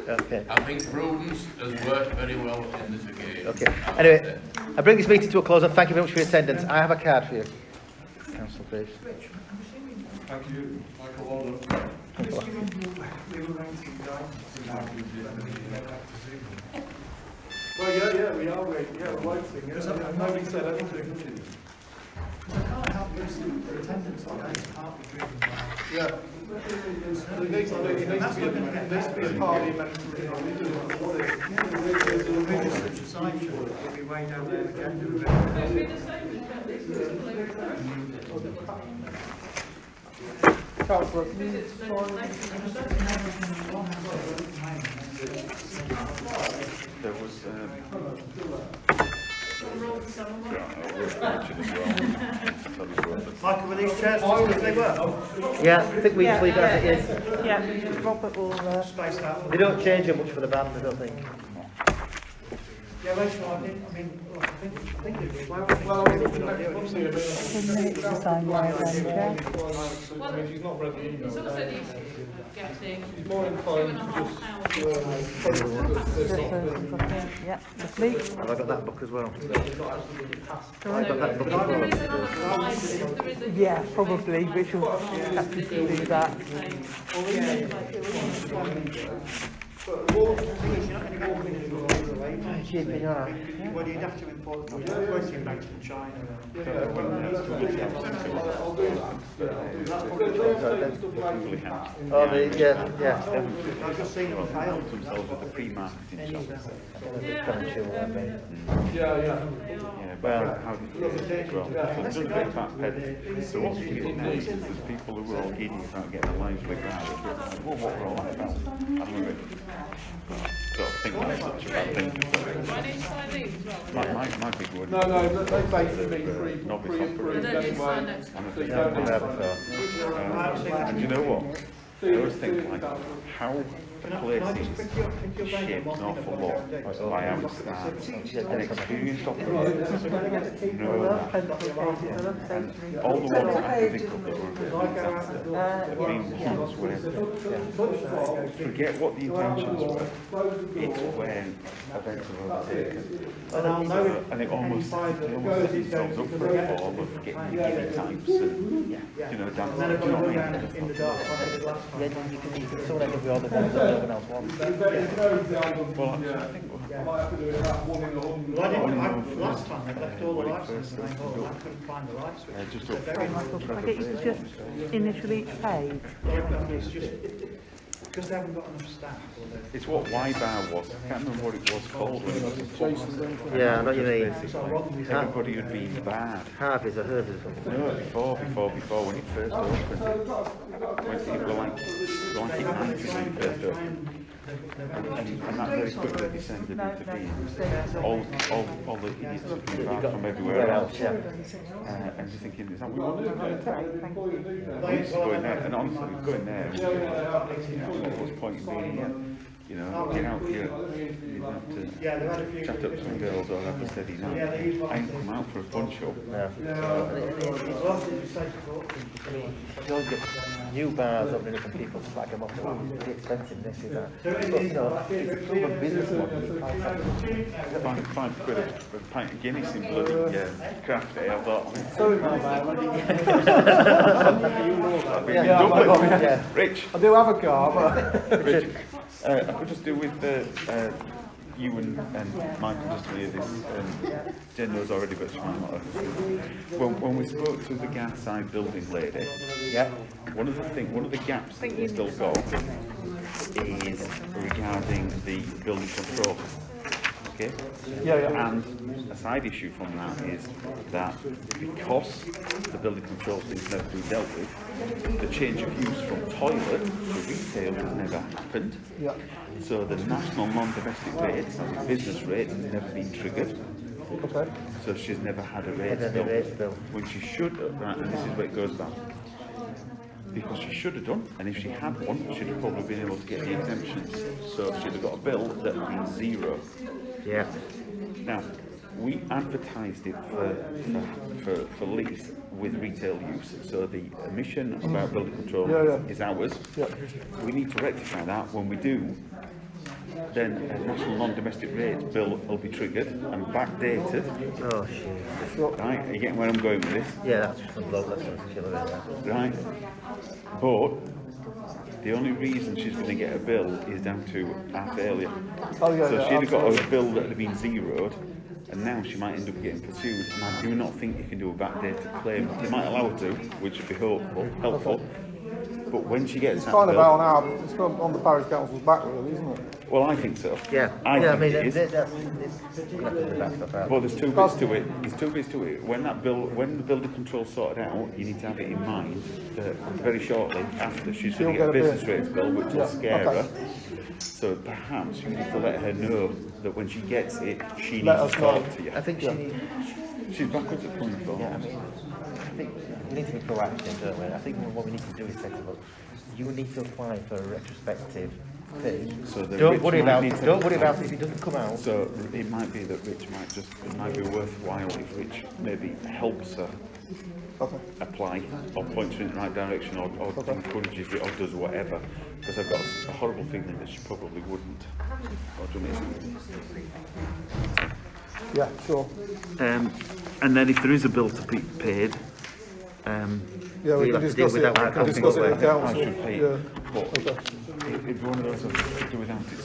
Okay. I think prudence has worked very well in this occasion. Okay. Anyway, I bring this meeting to a close and thank you very much for your attendance. I have a card for you, Councillor Graves. Thank you, Michael Walden. Well, we are waiting. Yeah, we're waiting. Yeah. Nobody said anything. I can't help the attendance on that is partly driven by... Yeah. There needs to be a parliamentary... Such a sideshow, it'll be way down there again. It'll be the same as that. This is Councillor. There was... Roll someone. yeah, I was watching as well. Michael, will these chairs just they work? Yeah, I think we just leave it as it is. Yeah, Robert will... Spaced out. They don't change it much for the band, I don't think. Yeah, Rachel, I mean, look, I think it'd be Well, I mean, good idea. obviously, I mean, minutes to sign by then, I yeah. mean, she's not read the email. It's also the issue of getting She's more inclined to just, Yeah, lovely. Have I got that book as well? So I've got that book as there well. is another slide, there is a... Yeah, probably, which will have to do that. But the wall, the thing is, you're not going to go all the way. Shipping, alright. Well, you'd have to import them. You're working back from China. I'll do that. I'll do that. Oh, yeah. I've just seen them fail. themselves with the pre-marketing shots. Yeah. Well, How do you feel as well? So it's a bit backpedaling. So what you get now is there's people who are all giddy about getting their lives regarded. Well, what we're all about. I'm a bit, sort of think that's such a bad thing. My big word. No, they basically novice pre-approved I don't need to sign anyway. next I'm a time. big yeah. and you know what? I always think like how a place is shaped an awful lot by how it starts. An experienced operator know that. And all the ones that I've difficult that were a bit of disaster have been ones where forget what the intentions were. It's when events are overtaken. And it almost set themselves up for a fall of getting giddy types and you know dancing. Do you know what I mean? Someone ended with all the ones that no one else wants. Well, I think I might have to do it that 1 in 100. Well, last time they left all the lights on the main hall and I couldn't find the light switch. just They're up very Sorry, Michael, can I get you to just initial each page? It's just because they haven't got enough staff. it's what Y-Bar was. I can't remember what it was called when it was Yeah, I know what you mean. everybody had been bad. Harvey's or Hervey's or something. No, before when it first opened, when people were like it 90s when it first opened. And that very quickly descended into being all the idiots who came back from everywhere else. And you're thinking, is that what we want to do? We used to go in there, and honestly, we'd go in there and we'd go, you know, what's the point in being here? You know, get out here, you have to chat up some girls or have a steady night. I ain't come out for a fun show. No. You always get new bars opening up and people slag them off. Oh, it's really expensive, this is that. But, you know, it's a proven business model. £5 a pint of Guinness in bloody craft ale. I thought, Yeah. Rich, I do have a car, but... Rich, I could just do with you and Michael just to hear this. Jen knows already, but she might not have. When we spoke to the Garside building lady, one of the gaps that we still got is regarding the building control. Okay? And a side issue from that is that because the building control thing's never been dealt with, the change of use from toilet to retail has never happened. So the national non-domestic rates, as a business rate, has never been triggered. So she's never had a rates bill. When she should have, right, and this is where it goes back. Because she should have done, and if she had one, she'd have probably been able to get the exemptions. So she'd have got a bill that would have been zero. Yeah. Now, we advertised it for lease with retail use. So the omission about building control is ours. We need to rectify that. When we do, then a national non-domestic rates bill will be triggered and backdated. Oh, shit. Right, are you getting where I'm going with this? Yeah, that's just a bloke, that's a killer, Right. But the only reason she's going to get a bill is down to our failure. So she'd have got a bill that had been zeroed, and now she might end up getting pursued. And I do not think you can do a backdated claim. They might allow her to, which would be helpful. But when she gets that kind bill, of it's on the parish council's back, really, isn't it? well, I think so. Yeah. I think it is. That's Well, there's two bits to it. When the building control sorted out, you need to have it in mind that very shortly after she's going to get a business rates bill, which will scare her. So perhaps you need to let her know that when she gets it, she needs to talk to you. I think she needs... She's backwards at coming forward. Yeah, I mean, think we need to be proactive, don't we? I think what we need to do is say to look, you need to apply for a retrospective fee. So the Don't Rich worry might about need it. to- Don't worry about it if it doesn't come out. So it might be that Rich might just, it might be worthwhile if Rich maybe helps her apply or points her in the right direction or encourages it or does whatever. Because I've got a horrible feeling that she probably wouldn't. Or do you mean? Yeah, sure. And then if there is a bill to be paid, Yeah, We'll we can have to deal discuss with it. that We one. can discuss it at I council. should pay Yeah. it. But if one of those has to do without it